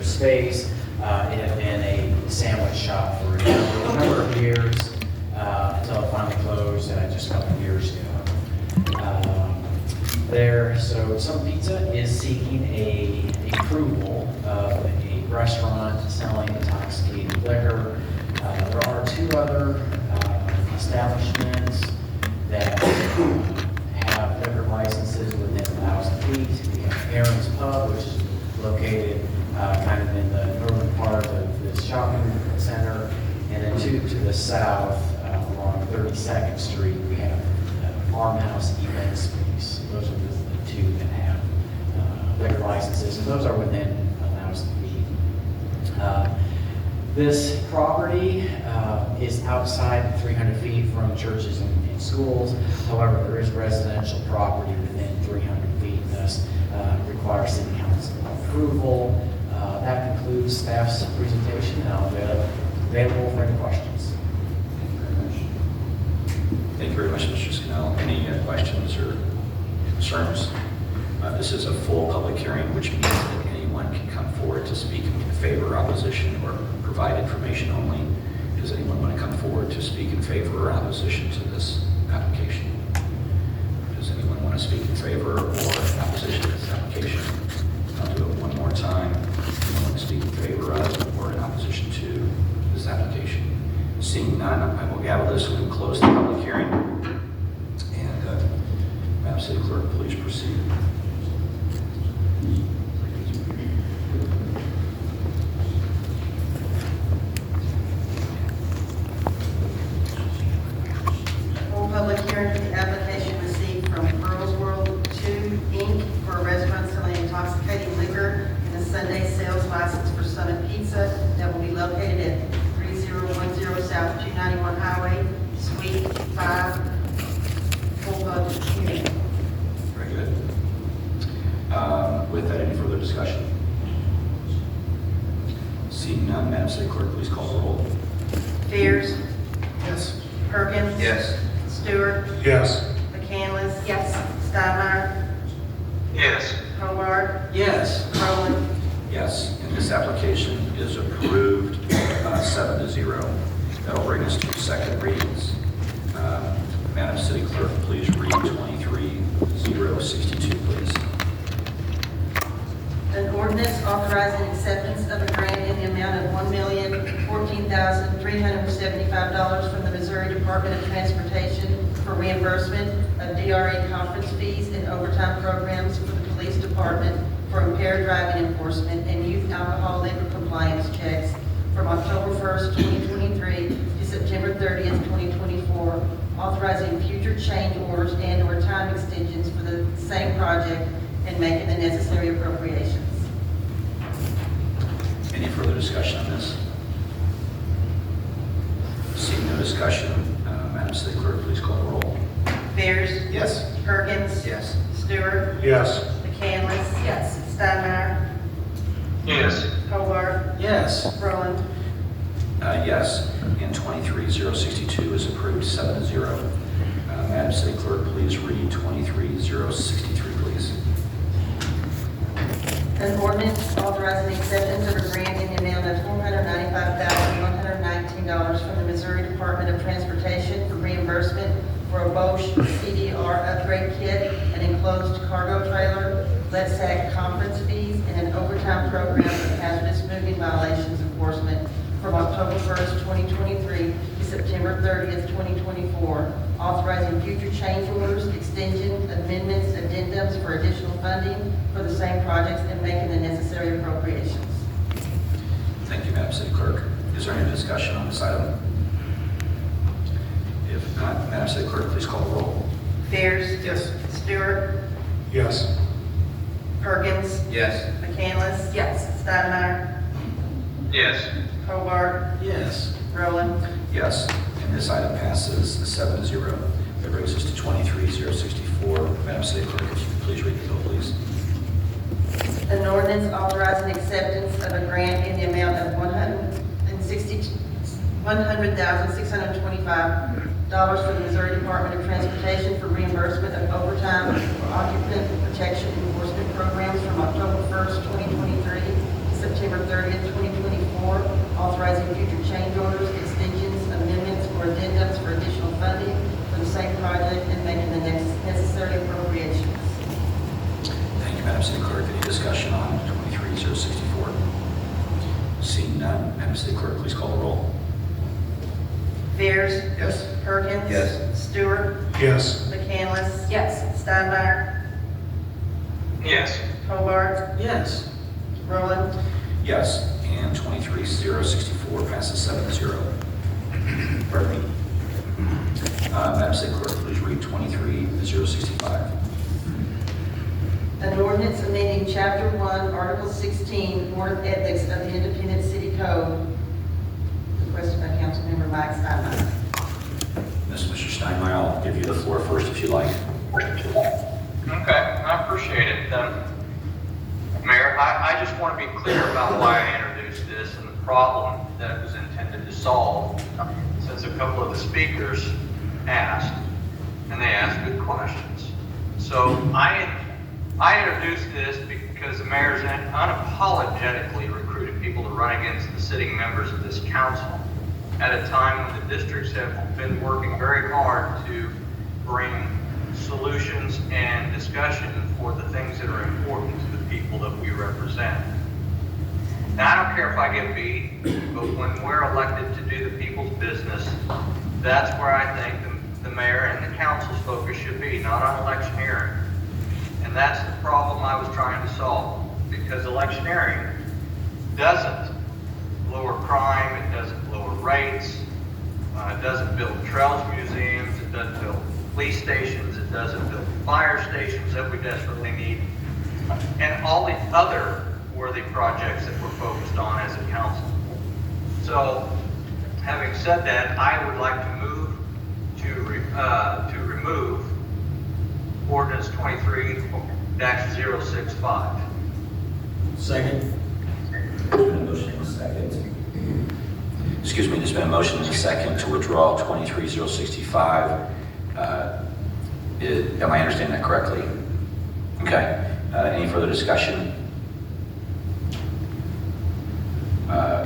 space, it had been a sandwich shop for a number of years until it finally closed just a couple of years ago. So Summit Pizza is seeking a approval of a restaurant selling intoxicating liquor. There are two other establishments that have liquor licenses within 1,000 feet. We have Aaron's Pub, which is located kind of in the northern part of this shopping center, and then two to the south along 32nd Street, we have Farmhouse Event Space. Those are the two that have liquor licenses, and those are within 1,000 feet. This property is outside 300 feet from churches and schools. However, there is residential property within 300 feet, thus requires city council approval. That concludes staff's presentation, and I'll be available for any questions. Thank you very much, Mr. Scannell. Any questions or concerns? This is a full public hearing, which means that anyone can come forward to speak in favor or opposition or provide information only. Does anyone want to come forward to speak in favor or opposition to this application? Does anyone want to speak in favor or opposition to this application? I'll do it one more time. Anyone want to speak in favor of or in opposition to this application? Seeing none, I will gavel this and close the public hearing. And Madam City Clerk, please proceed. Public hearing for the application received from Earl's World 2 Inc. for a restaurant selling intoxicating liquor and a Sunday sales license for Summit Pizza that will be located at 3010 South 291 Highway, Suite 5, full public hearing. Very good. With that, any further discussion? Seeing none, Madam City Clerk, please call the roll. Fears? Yes. Perkins? Yes. Stewart? Yes. McCandless? Yes. Steinmeier? Yes. Hobart? Yes. Rowland? Yes, and this application is approved 7-0. That'll bring us to second readings. Madam City Clerk, please read 23-062, please. An ordinance authorizing acceptance of a grant in the amount of $1,014,375 from the Missouri Department of Transportation for reimbursement of DRE conference fees and overtime programs for the police department for impaired driving enforcement and youth alcohol liquor compliance checks from October 1st, 2023 to September 30th, 2024, authorizing future change orders and/or time extensions for the same project and making the necessary appropriations. Any further discussion on this? Seeing no discussion, Madam City Clerk, please call the roll. Fears? Yes. Perkins? Yes. Stewart? Yes. McCandless? Yes. Steinmeier? Yes. Hobart? Yes. Rowland? Yes, and 23062 is approved 7-0. Madam City Clerk, please read 23063, please. An ordinance authorizing acceptance of a grant in the amount of $495,119 from the Missouri Department of Transportation for reimbursement for a Bosch CDR upgrade kit, an enclosed cargo trailer, LETSAC conference fees, and an overtime program for hazardous moving violations enforcement from October 1st, 2023 to September 30th, 2024, authorizing future change orders, extensions, amendments, addendums for additional funding for the same projects and making the necessary appropriations. Thank you, Madam City Clerk. Is there any discussion on this item? If not, Madam City Clerk, please call the roll. Fears? Yes. Stewart? Yes. Perkins? Yes. McCandless? Yes. Steinmeier? Yes. Hobart? Yes. Rowland? Yes, and this item passes 7-0. That brings us to 23064. Madam City Clerk, if you could please read the bill, please. An ordinance authorizing acceptance of a grant in the amount of $100,625 for the Missouri Department of Transportation for reimbursement of overtime for occupant protection enforcement programs from October 1st, 2023 to September 30th, 2024, authorizing future change orders, extensions, amendments, or addendums for additional funding for the same project and making the necessary appropriations. Thank you, Madam City Clerk. Any discussion on 23064? Seeing none, Madam City Clerk, please call the roll. Fears? Yes. Perkins? Yes. Stewart? Yes. McCandless? Yes. Steinmeier? Yes. Hobart? Yes. Rowland? Yes, and 23064 passes 7-0. Pardon me. Madam City Clerk, please read 23065. An ordinance amending Chapter 1, Article 16, Board of Ethics of the Independent City Code, requested by Councilmember Mike Steinmeier. Mr. Steinmeier, I'll give you the floor first if you like. Okay, I appreciate it. Mayor, I just want to be clear about why I introduced this and the problem that it was intended to solve, since a couple of the speakers asked, and they asked good questions. So I introduced this because the mayor's unapologetically recruited people to run against the sitting members of this council at a time when the districts have been working very hard to bring solutions and discussion for the things that are important to the people that we represent. Now, I don't care if I get beat, but when we're elected to do the people's business, that's where I think the mayor and the council's focus should be, not on electioneering. And that's the problem I was trying to solve, because electioneering doesn't lower crime, it doesn't lower rates, it doesn't build trails museums, it doesn't build police stations, it doesn't build fire stations that we desperately need, and all the other worthy projects that we're focused on as a council. So, having said that, I would like to move to remove ordinance 23-065. Second. There's been a motion and a second. Excuse me, there's been a motion and a second to withdraw 23065. Am I understanding that correctly? Okay. Any further discussion?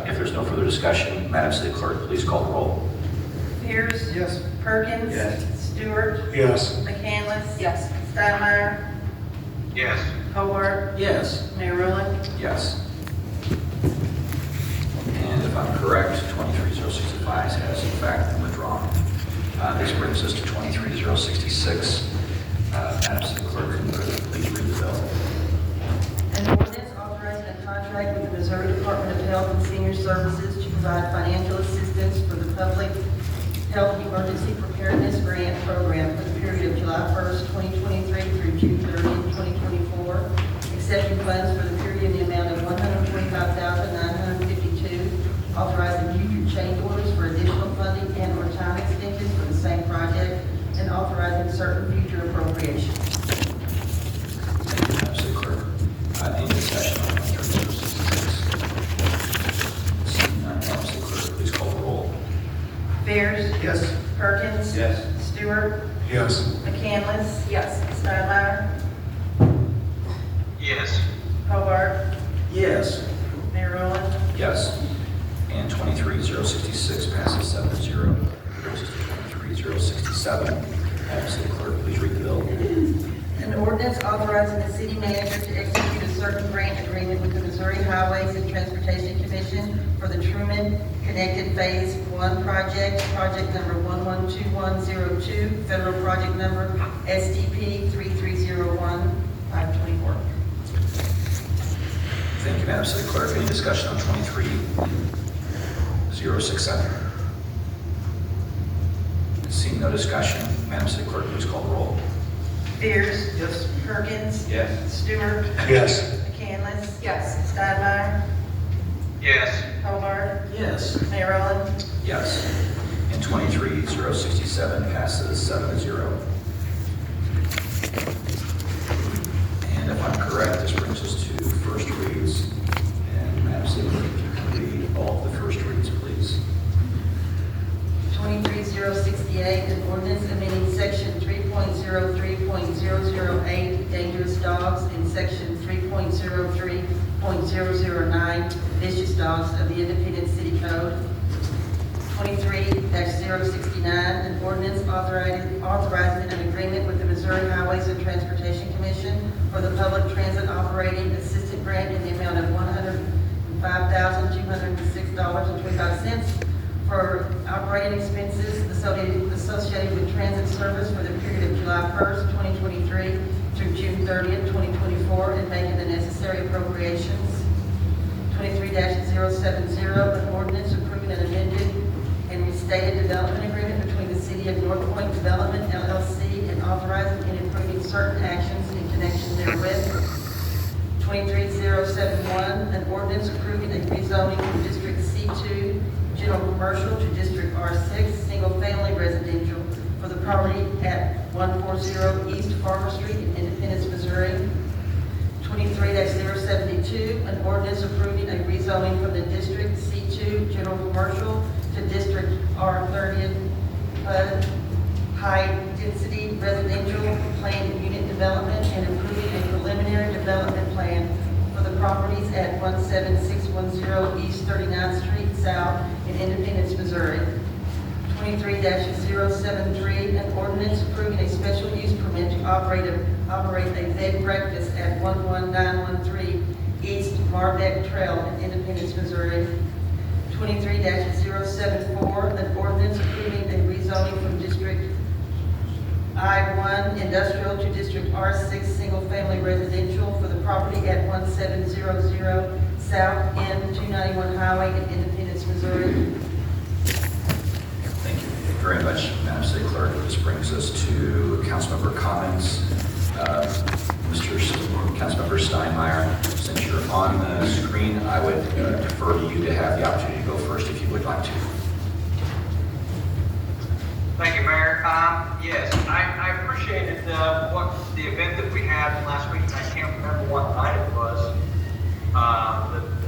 If there's no further discussion, Madam City Clerk, please call the roll. Fears? Yes. Perkins? Yes. Stewart? Yes. McCandless? Yes. Steinmeier? Yes. Hobart? Yes. Mayor Rowland? Yes. And if I'm correct, 23065 has in fact been withdrawn. This brings us to 23066. Madam City Clerk, please read the bill. An ordinance authorizing a contract with the Missouri Department of Health and Senior Services to provide financial assistance for the Public Health Emergency Preparedness Grant Program for the period of July 1st, 2023 through June 30th, 2024, accepting funds for the period in the amount of $125,952, authorizing future change orders for additional funding and or time extensions for the same project, and authorizing certain future appropriations. Thank you, Madam City Clerk. Any discussion on 23-066? Seeing none, Madam City Clerk, please call the roll. Fears? Yes. Perkins? Yes. Stewart? Yes. McCandless? Yes. Steinmeier? Yes. Hobart? Yes. Mayor Rowland? Yes. And 23-066 passes 7-0. Brings us to 23-067. Madam City Clerk, please read the bill. An ordinance authorizing the city manager to execute a certain grant agreement with the Missouri Highways and Transportation Commission for the Truman Connected Phase 1 project, project number 112102, federal project number SDP 3301-524. Thank you, Madam City Clerk. Any discussion on 23-067? Seeing no discussion, Madam City Clerk, please call the roll. Fears? Yes. Perkins? Yes. Stewart? Yes. McCandless? Yes. Steinmeier? Yes. Hobart? Yes. Mayor Rowland? Yes. And 23-067 passes 7-0. And if I'm correct, this brings us to first reads. And Madam City Clerk, if you can read all of the first reads, please. 23-068, an ordinance amending section 3.03.008, dangerous dogs, and section 3.03.009, vicious dogs of the Independent City Code. 23-069, an ordinance authorizing an agreement with the Missouri Highways and Transportation Commission for the Public Transit Operating Assistant Grant in the amount of $105,206.25 for operating expenses associated with transit service for the period of July 1st, 2023 through June 30th, 2024, and making the necessary appropriations. 23-070, an ordinance approving an amended and restated development agreement between the City of North Point Development, LLC, and authorizing and approving certain actions in connection therewith. 23-071, an ordinance approving a rezoning from District C2 General Commercial to District R6 Single Family Residential for the property at 140 East Farmer Street in Independence, Missouri. 23-072, an ordinance approving a rezoning from the District C2 General Commercial to District R30 High Density Residential Planned Unit Development and approving a preliminary development plan for the properties at 17610 East 39th Street South in Independence, Missouri. 23-073, an ordinance approving a special use permit to operate a bed breakfast at 11913 East Marbeck Trail in Independence, Missouri. 23-074, an ordinance approving a rezoning from District I-1 Industrial to District R6 Single Family Residential for the property at 1700 South End 291 Highway in Independence, Missouri. Thank you very much, Madam City Clerk. This brings us to councilmember comments. Councilmember Steinmeier, since you're on the screen, I would defer to you to have the opportunity to go first if you would like to. Thank you, Mayor. Yes, I appreciated the event that we had last week. I can't remember what night it was.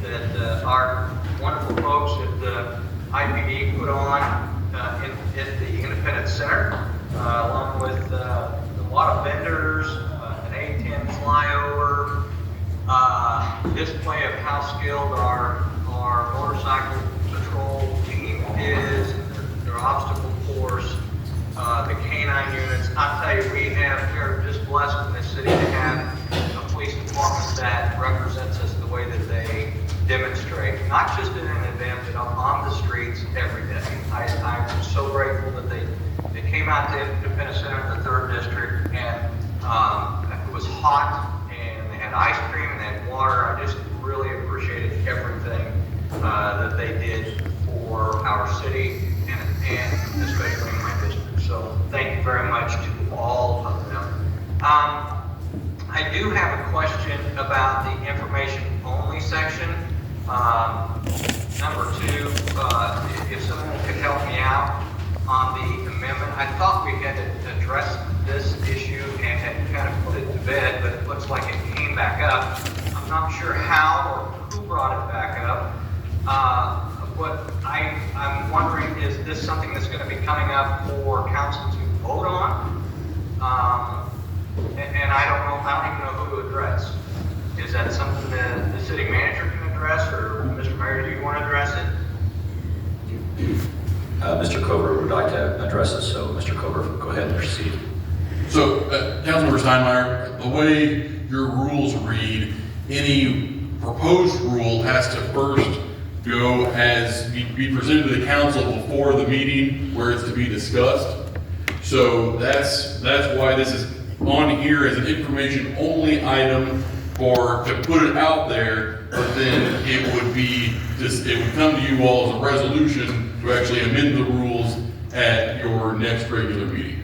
That our wonderful folks at the IPD put on at the Independence Center, along with a lot of vendors, an A-10 flyover, display of how skilled our motorcycle patrol team is, their obstacle course, the canine units. I tell you, we are just blessed in this city to have a police department that represents us the way that they demonstrate, not just in an event, but on the streets every day. I'm so grateful that they came out to Independence Center in the 3rd District, and it was hot, and they had ice cream, and they had water. I just really appreciated everything that they did about the information only section. Number two, if someone could help me out on the amendment. I thought we had addressed this issue and had kind of put it to bed, but it looks like it came back up. I'm not sure how or who brought it back up. What I'm wondering, is this something that's going to be coming up for council to vote on? And I don't even know who to address. Is that something that the city manager can address, or Mr. Mayor, do you want to address it? Mr. Cover would like to address this, so Mr. Cover, go ahead and proceed. So, Councilmember Steinmeier, the way your rules read, any proposed rule has to first go be presented to the council before the meeting where it's to be discussed. So that's why this is on here as an information only item to put it out there, but then it would come to you all as a resolution to actually amend the rules at your next regular meeting.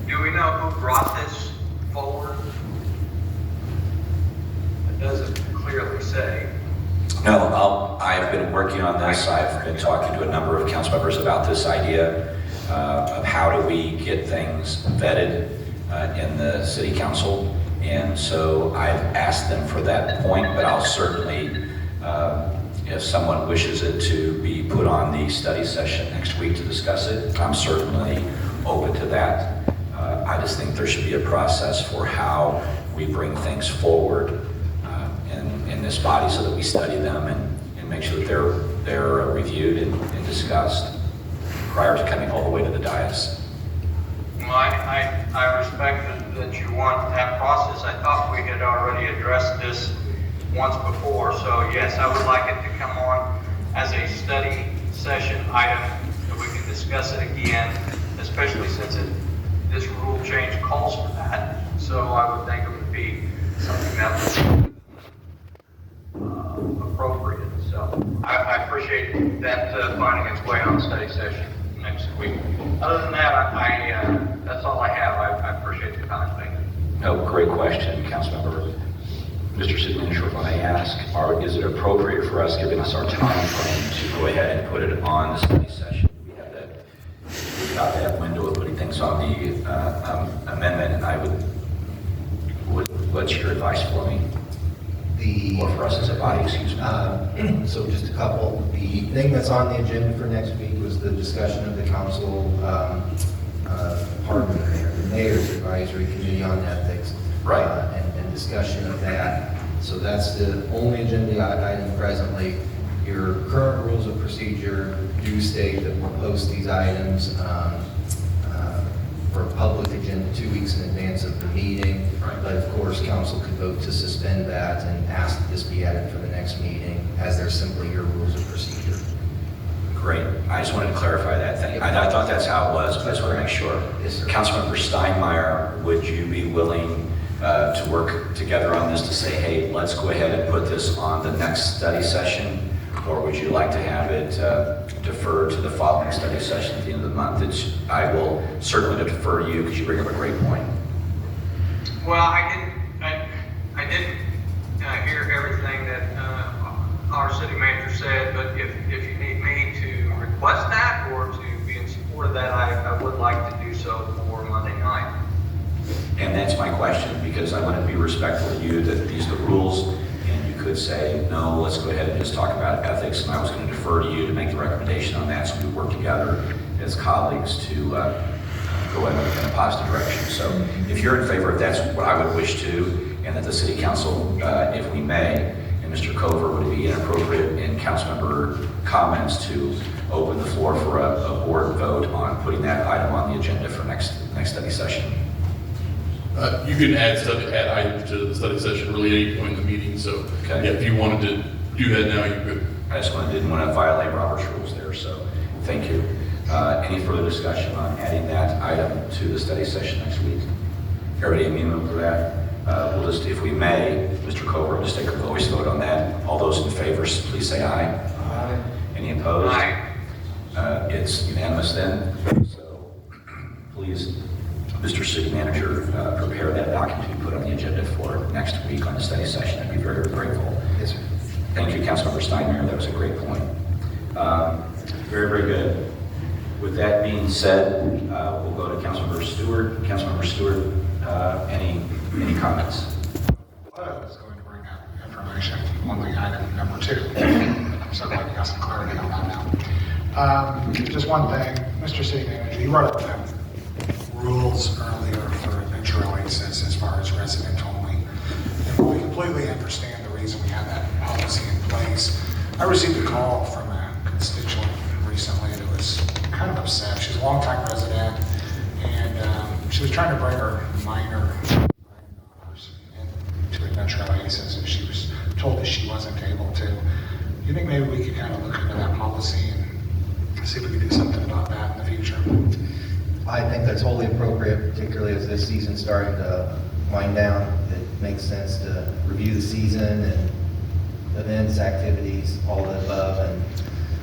Do we know who brought this forward? It doesn't clearly say. No, I've been working on this. I've been talking to a number of council members about this idea of how do we get things vetted in the city council. And so I've asked them for that point, but I'll certainly, if someone wishes it to be put on the study session next week to discuss it, I'm certainly open to that. I just think there should be a process for how we bring things forward in this body so that we study them and make sure that they're reviewed and discussed prior to coming all the way to the dais. Well, I respect that you want that process. I thought we had already addressed this once before, so yes, I would like it to come on as a study session item that we can discuss it again, especially since this rule change calls for that. So I would think it would be something that was appropriate. So I appreciate that finding its way on the study session next week. Other than that, that's all I have. I appreciate the time. Thank you. No, great question, Councilmember. Mr. City Manager, if I may ask, is it appropriate for us, given us our time frame, to go ahead and put it on the study session? We've got that window of putting things on the amendment, and what's your advice for me? Or for us as a body, excuse me. So just a couple. The thing that's on the agenda for next week was the discussion of the council, the mayor's advisory committee on ethics. Right. And discussion of that. So that's the only agenda item presently. Your current rules of procedure do state that we'll post these items for a public agenda 2 weeks in advance of the meeting. Right. But of course, council could vote to suspend that and ask that this be added for the next meeting, as they're simply your rules of procedure. Great. I just wanted to clarify that thing. I thought that's how it was, but I just want to make sure. Yes, sir. Councilmember Steinmeier, would you be willing to work together on this to say, hey, let's go ahead and put this on the next study session? Or would you like to have it deferred to the following study session at the end of the month? I will certainly defer to you because you bring up a great point. Well, I didn't hear everything that our city manager said, but if you need me to request that or to be in support of that, I would like to do so for Monday night. And that's my question, because I want to be respectful to you that these are the rules, and you could say, no, let's go ahead and just talk about ethics, and I was going to defer to you to make the recommendation on that, so we work together as colleagues to go in a positive direction. So if you're in favor, if that's what I would wish to, and that the city council, if we may, and Mr. Cover, would it be inappropriate in council member comments to open the floor for a board vote on putting that item on the agenda for next study session? You can add items to the study session really at any point in the meeting. So Okay. yeah, if you wanted to do that now, you could. I just didn't want to violate Robert's rules there, so thank you. Any further discussion on adding that item to the study session next week? Everybody amenable to that? We'll just, if we may, Mr. Cover, just take a voice vote on that. All those in favor, please say aye. Aye. Any opposed? Aye. It's unanimous then, so please Mr. City Manager, prepare that document to be put on the agenda for next week on the study session, I'd be very, very grateful. Yes, sir. Thank you, Councilmember Steinmeier, that was a great point. Very, very good. With that being said, we'll go to Councilmember Stewart. Councilmember Stewart, any comments? I was going to bring up information on the item number 2. I'm so glad you got some clarity on that now. Just one thing, Mr. City Manager, you brought up the rules earlier for Adventure Oasis as far as resident only. And we completely understand the reason we have that policy in place. I received a call from a constituent recently that was kind of upset. She's a longtime resident, and she was trying to bring her minor to Adventure Oasis, and she was told that she wasn't able to. Do you think maybe we could kind of look into that policy and see if we could do something about that in the future? I think that's wholly appropriate, particularly as this season's starting to wind down. It makes sense to review the season and events, activities, all of the above, and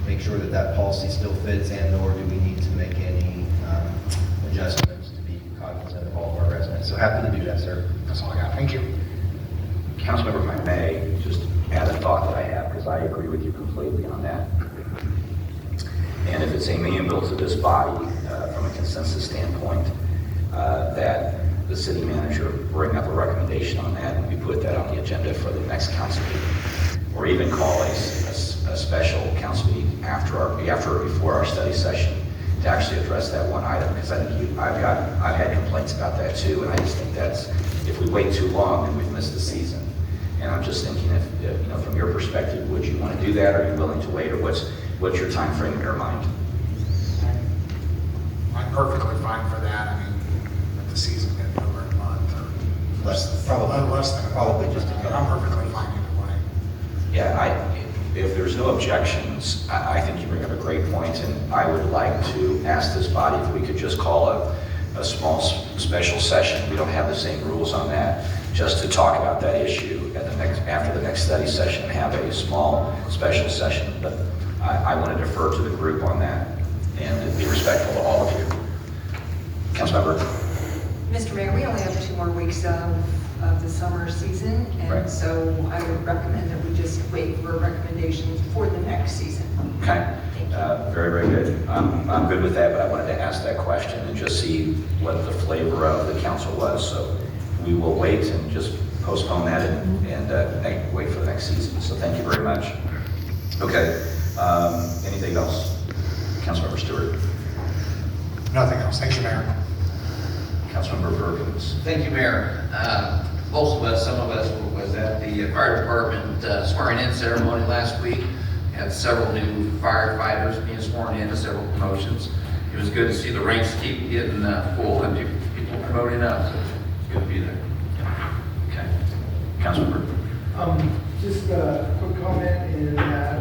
make sure that that policy still fits, and/or do we need to make any adjustments to be cognizant of all of our residents. So happy to do that, sir. That's all I got. Thank you. Councilmember, if I may, just add a thought that I have, because I agree with you completely on that. And if it's amenable to this body, from a consensus standpoint, that the city manager bring up a recommendation on that, and we put that on the agenda for the next council meeting, or even call a special council meeting after or before our study session to actually address that one item, because I think I've had complaints about that too, and I just think that's, if we wait too long, then we've missed the season. And I'm just thinking, if from your perspective, would you want to do that? Are you willing to wait, or what's your time frame in your mind? I'm perfectly fine for that. I mean, if the season gets over a month or less than a month, just a I'm perfectly fine either way. Yeah, if there's no objections, I think you bring up a great point, and I would like to ask this body if we could just call a small special session. We don't have the same rules on that, just to talk about that issue after the next study session, and have a small special session. But I want to defer to the group on that and be respectful to all of you. Councilmember. Mr. Mayor, we only have 2 more weeks of the summer season, and Right. so I would recommend that we just wait for recommendations for the next season. Okay, very, very good. I'm good with that, but I wanted to ask that question and just see what the flavor of the council was. So we will wait and just postpone that and wait for the next season. So thank you very much. Okay, anything else? Councilmember Stewart. Nothing else. Thank you, Mayor. Councilmember Perkins. Thank you, Mayor. Most of us, some of us, was at the fire department swearing-in ceremony last week. Had several new firefighters being sworn in, several promotions. It was good to see the ranks keep getting full and people promoting up. So it's good to be there. Okay. Councilmember. Just a quick comment in that.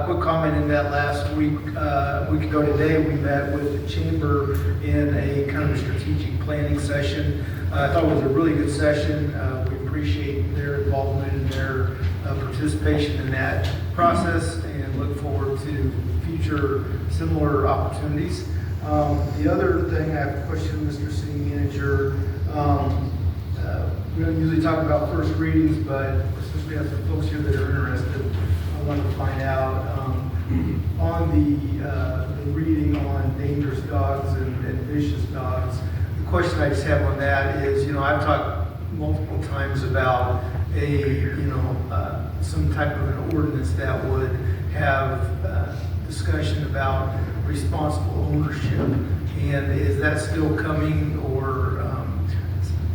Quick comment in that last week, a week ago today, we met with the chamber in a kind of a strategic planning session. I thought it was a really good session. We appreciate their involvement and their participation in that process, and look forward to future similar opportunities. The other thing, I have a question, Mr. City Manager. We don't usually talk about first readings, but since we have some folks here that are interested, I wanted to find out on the reading on dangerous dogs and vicious dogs. The question I just have on that is, I've talked multiple times about some type of an ordinance that would have discussion about responsible ownership. And is that still coming, or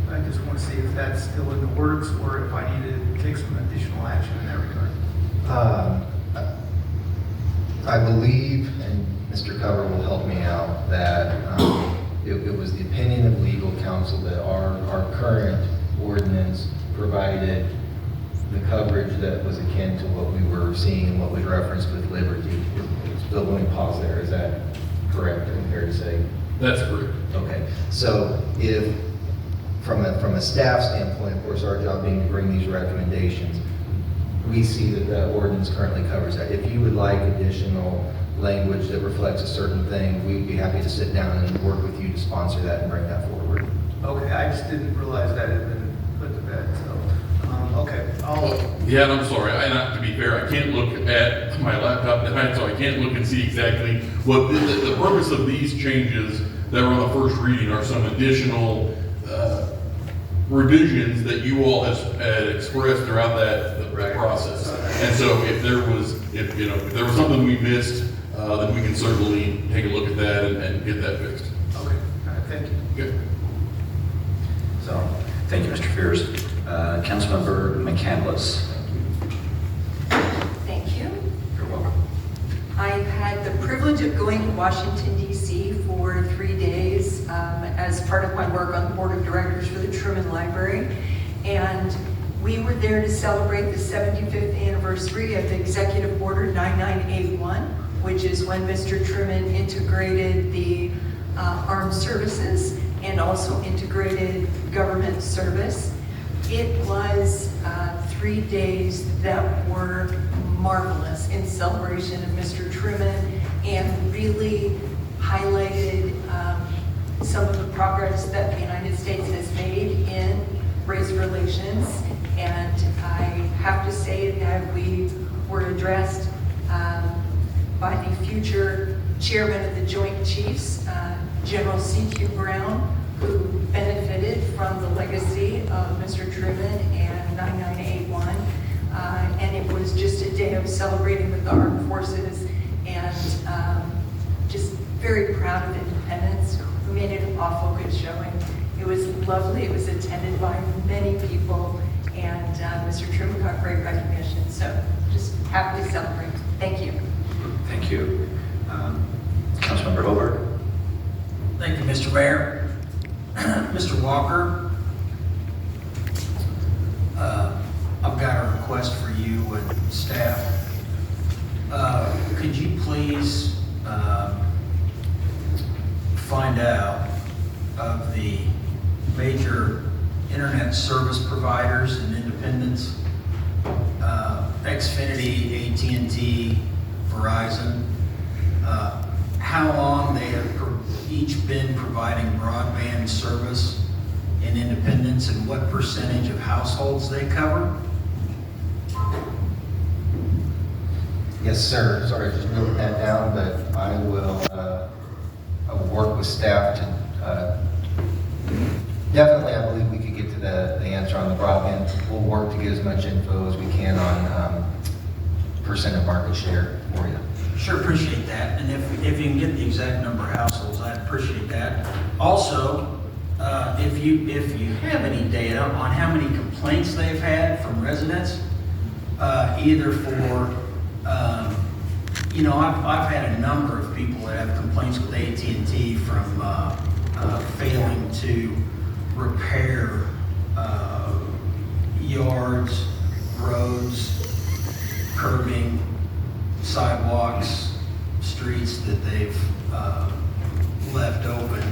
I just want to see if that's still in the works, or if I need to take some additional action in that regard. I believe, and Mr. Cover will help me out, that it was the opinion of legal counsel that our current ordinance provided the coverage that was akin to what we were seeing and what was referenced with Liberty. Still going to pause there. Is that correct or fair to say? That's correct. Okay. So if, from a staff standpoint, of course, our job being to bring these recommendations, we see that the ordinance currently covers that. If you would like additional language that reflects a certain thing, we'd be happy to sit down and work with you to sponsor that and bring that forward. Okay, I just didn't realize that had been put to bed, so, okay, Yeah, and I'm sorry, to be fair, I can't look at my laptop tonight, so I can't look and see exactly what, the purpose of these changes that were on the first reading are some additional revisions that you all had expressed throughout the process. And so if there was something we missed, then we can certainly take a look at that and get that fixed. Okay, all right, thank you. Good. So, thank you, Mr. Fears. Councilmember McCandless. Thank you. You're welcome. I've had the privilege of going to Washington DC for 3 days as part of my work on the board of directors for the Truman Library. And we were there to celebrate the 75th anniversary of Executive Order 9981, which is when Mr. Truman integrated the armed services and also integrated government service. It was 3 days that were marvelous in celebration of Mr. Truman and really highlighted some of the progress that the United States has made in race relations. And I have to say that we were addressed by the future chairman of the Joint Chiefs, General C.Q. Brown, who benefited from the legacy of Mr. Truman and 9981. And it was just a day of celebrating with the armed forces and just very proud of independence. We made an awful good showing. It was lovely. It was attended by many people, and Mr. Truman got great recognition. So just happy to celebrate. Thank you. Thank you. Councilmember Hobart. Thank you, Mr. Mayor. Mr. Walker, I've got a request for you and staff. Could you please find out of the major internet service providers and independents, Xfinity, AT&T, Verizon, how long they have each been providing broadband service in Independence and what percentage of households they cover? Yes, sir. Sorry, I just noted that down, but I will work with staff to, definitely I believe we could get to the answer on the broadband. We'll work to get as much info as we can on percent of market share for you. Sure, appreciate that. And if you can get the exact number of households, I'd appreciate that. Also, if you have any data on how many complaints they've had from residents, either for, I've had a number of people that have complaints with AT&T from failing to repair yards, roads, curbing, sidewalks, streets that they've left open.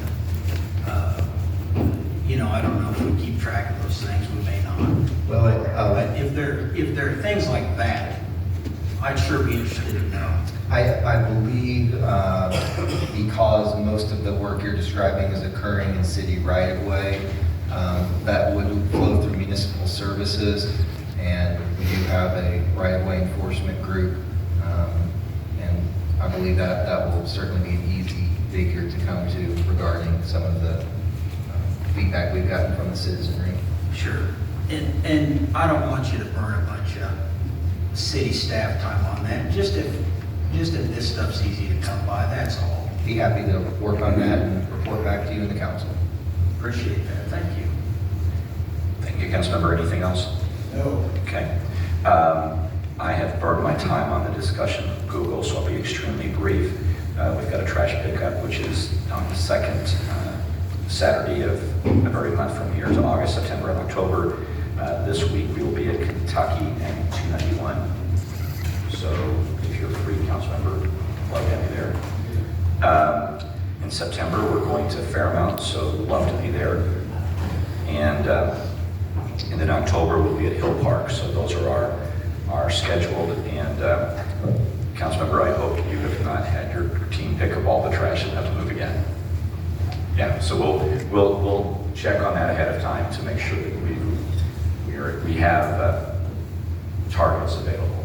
I don't know if we keep track of those things, we may not. Well, but if there are things like that, I'd sure be interested to know. I believe because most of the work you're describing is occurring in city right-of-way, that would flow through municipal services, and we do have a right-of-way enforcement group, and I believe that will certainly be an easy figure to come to regarding some of the feedback we've gotten from the citizenry. Sure. And I don't want you to burn a bunch of city staff time on that. Just if this stuff's easy to come by, that's all. Be happy to work on that and report back to you and the council. Appreciate that. Thank you. Thank you, Councilmember. Anything else? No. Okay. I have burned my time on the discussion of Google, so I'll be extremely brief. We've got a trash pickup, which is on the second Saturday of every month from here to August, September, and October. This week we will be at Kentucky and 291. So if you're free, Councilmember, love to have you there. In September, we're going to Fairmount, so love to be there. And then October, we'll be at Hill Park. So those are our are scheduled. And Councilmember, I hope you have not had your team pick up all the trash and have to move again. Yeah, so we'll check on that ahead of time to make sure that we have targets available.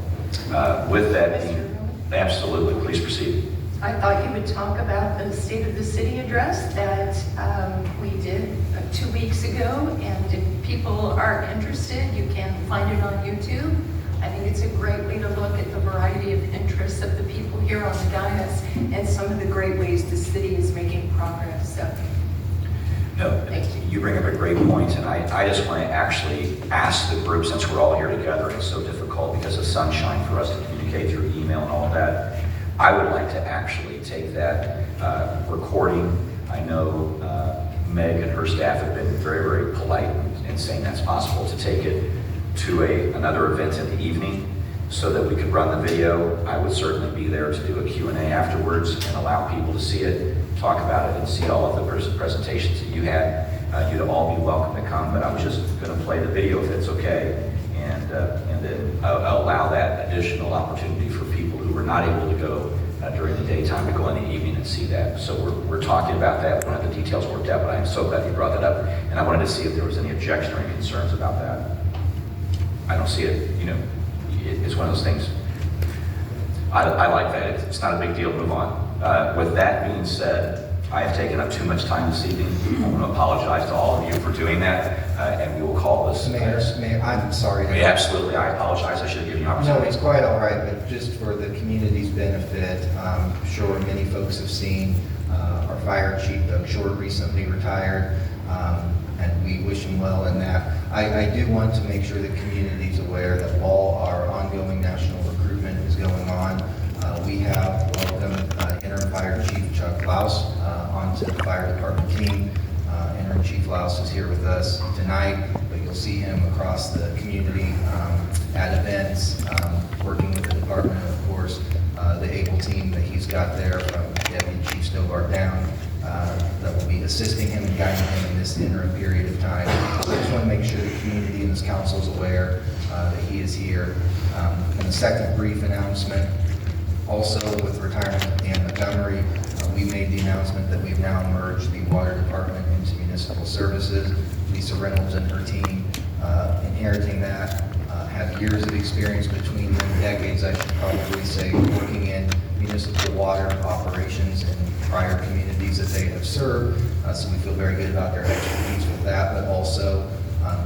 With that being, absolutely, please proceed. I thought you would talk about the State of the City address that we did 2 weeks ago, and if people are interested, you can find it on YouTube. I think it's a great way to look at the variety of interests of the people here on the dais and some of the great ways the city is making progress. So, No, you bring up a great point, and I just want to actually ask the group, since we're all here together, it's so difficult because of sunshine for us to communicate through email and all that. I would like to actually take that recording. I know Meg and her staff have been very, very polite in saying that's possible to take it to another event in the evening so that we could run the video. I would certainly be there to do a Q&A afterwards and allow people to see it, talk about it, and see all of the presentations that you had. You'd all be welcome to come, but I was just going to play the video if it's okay, and then allow that additional opportunity for people who were not able to go during the daytime to go in the evening and see that. So we're talking about that. We don't have the details worked out, but I'm so glad you brought that up, and I wanted to see if there was any objection or any concerns about that. I don't see it, it's one of those things. I like that. It's not a big deal. Move on. With that being said, I have taken up too much time this evening. I want to apologize to all of you for doing that, and we will call this. Mayor, I'm sorry. Yeah, absolutely. I apologize. I should have given you an opportunity. No, it's quite all right, but just for the community's benefit, I'm sure many folks have seen our fire chief, Doug Short, recently retired, and we wish him well in that. I do want to make sure the community's aware that while our ongoing national recruitment is going on, we have welcomed Interim Fire Chief Chuck Klaus onto the fire department team. Interim Chief Klaus is here with us tonight, but you'll see him across the community at events, working with the department, and of course, the ABLE team that he's got there from Deputy Chief Stobart down, that will be assisting him and guiding him in this interim period of time. So I just want to make sure the community and this council is aware that he is here. And the second brief announcement, also with retirement of Dan Montgomery, we made the announcement that we've now merged the water department into municipal services. Lisa Reynolds and her team, inheriting that, have years of experience between them, decades, I should probably say, working in municipal water operations in prior communities that they have served. So we feel very good about their expertise with that, but also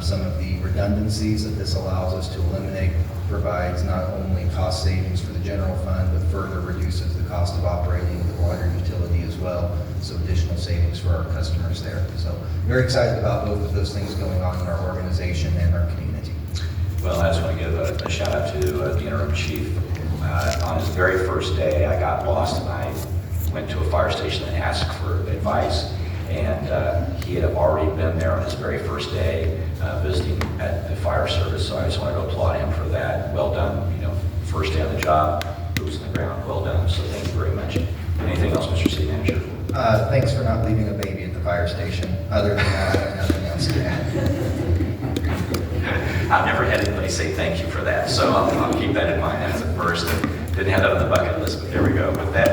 some of the redundancies that this allows us to eliminate provides not only cost savings for the general fund, but further reduces the cost of operating the water utility as well. So additional savings for our customers there. So very excited about both of those things going on in our organization and our community. Well, I just want to give a shout out to the interim chief. On his very first day, I got lost and I went to a fire station and asked for advice. And he had already been there on his very first day visiting at the fire service. So I just wanted to applaud him for that. Well done, first day on the job, boots on the ground, well done. So thank you very much. Anything else, Mr. City Manager? Thanks for not leaving a baby at the fire station. Other than that, I have nothing else to add. I've never had anybody say thank you for that, so I'll keep that in mind. That's the first. Didn't have that on the bucket list, but there we go. With that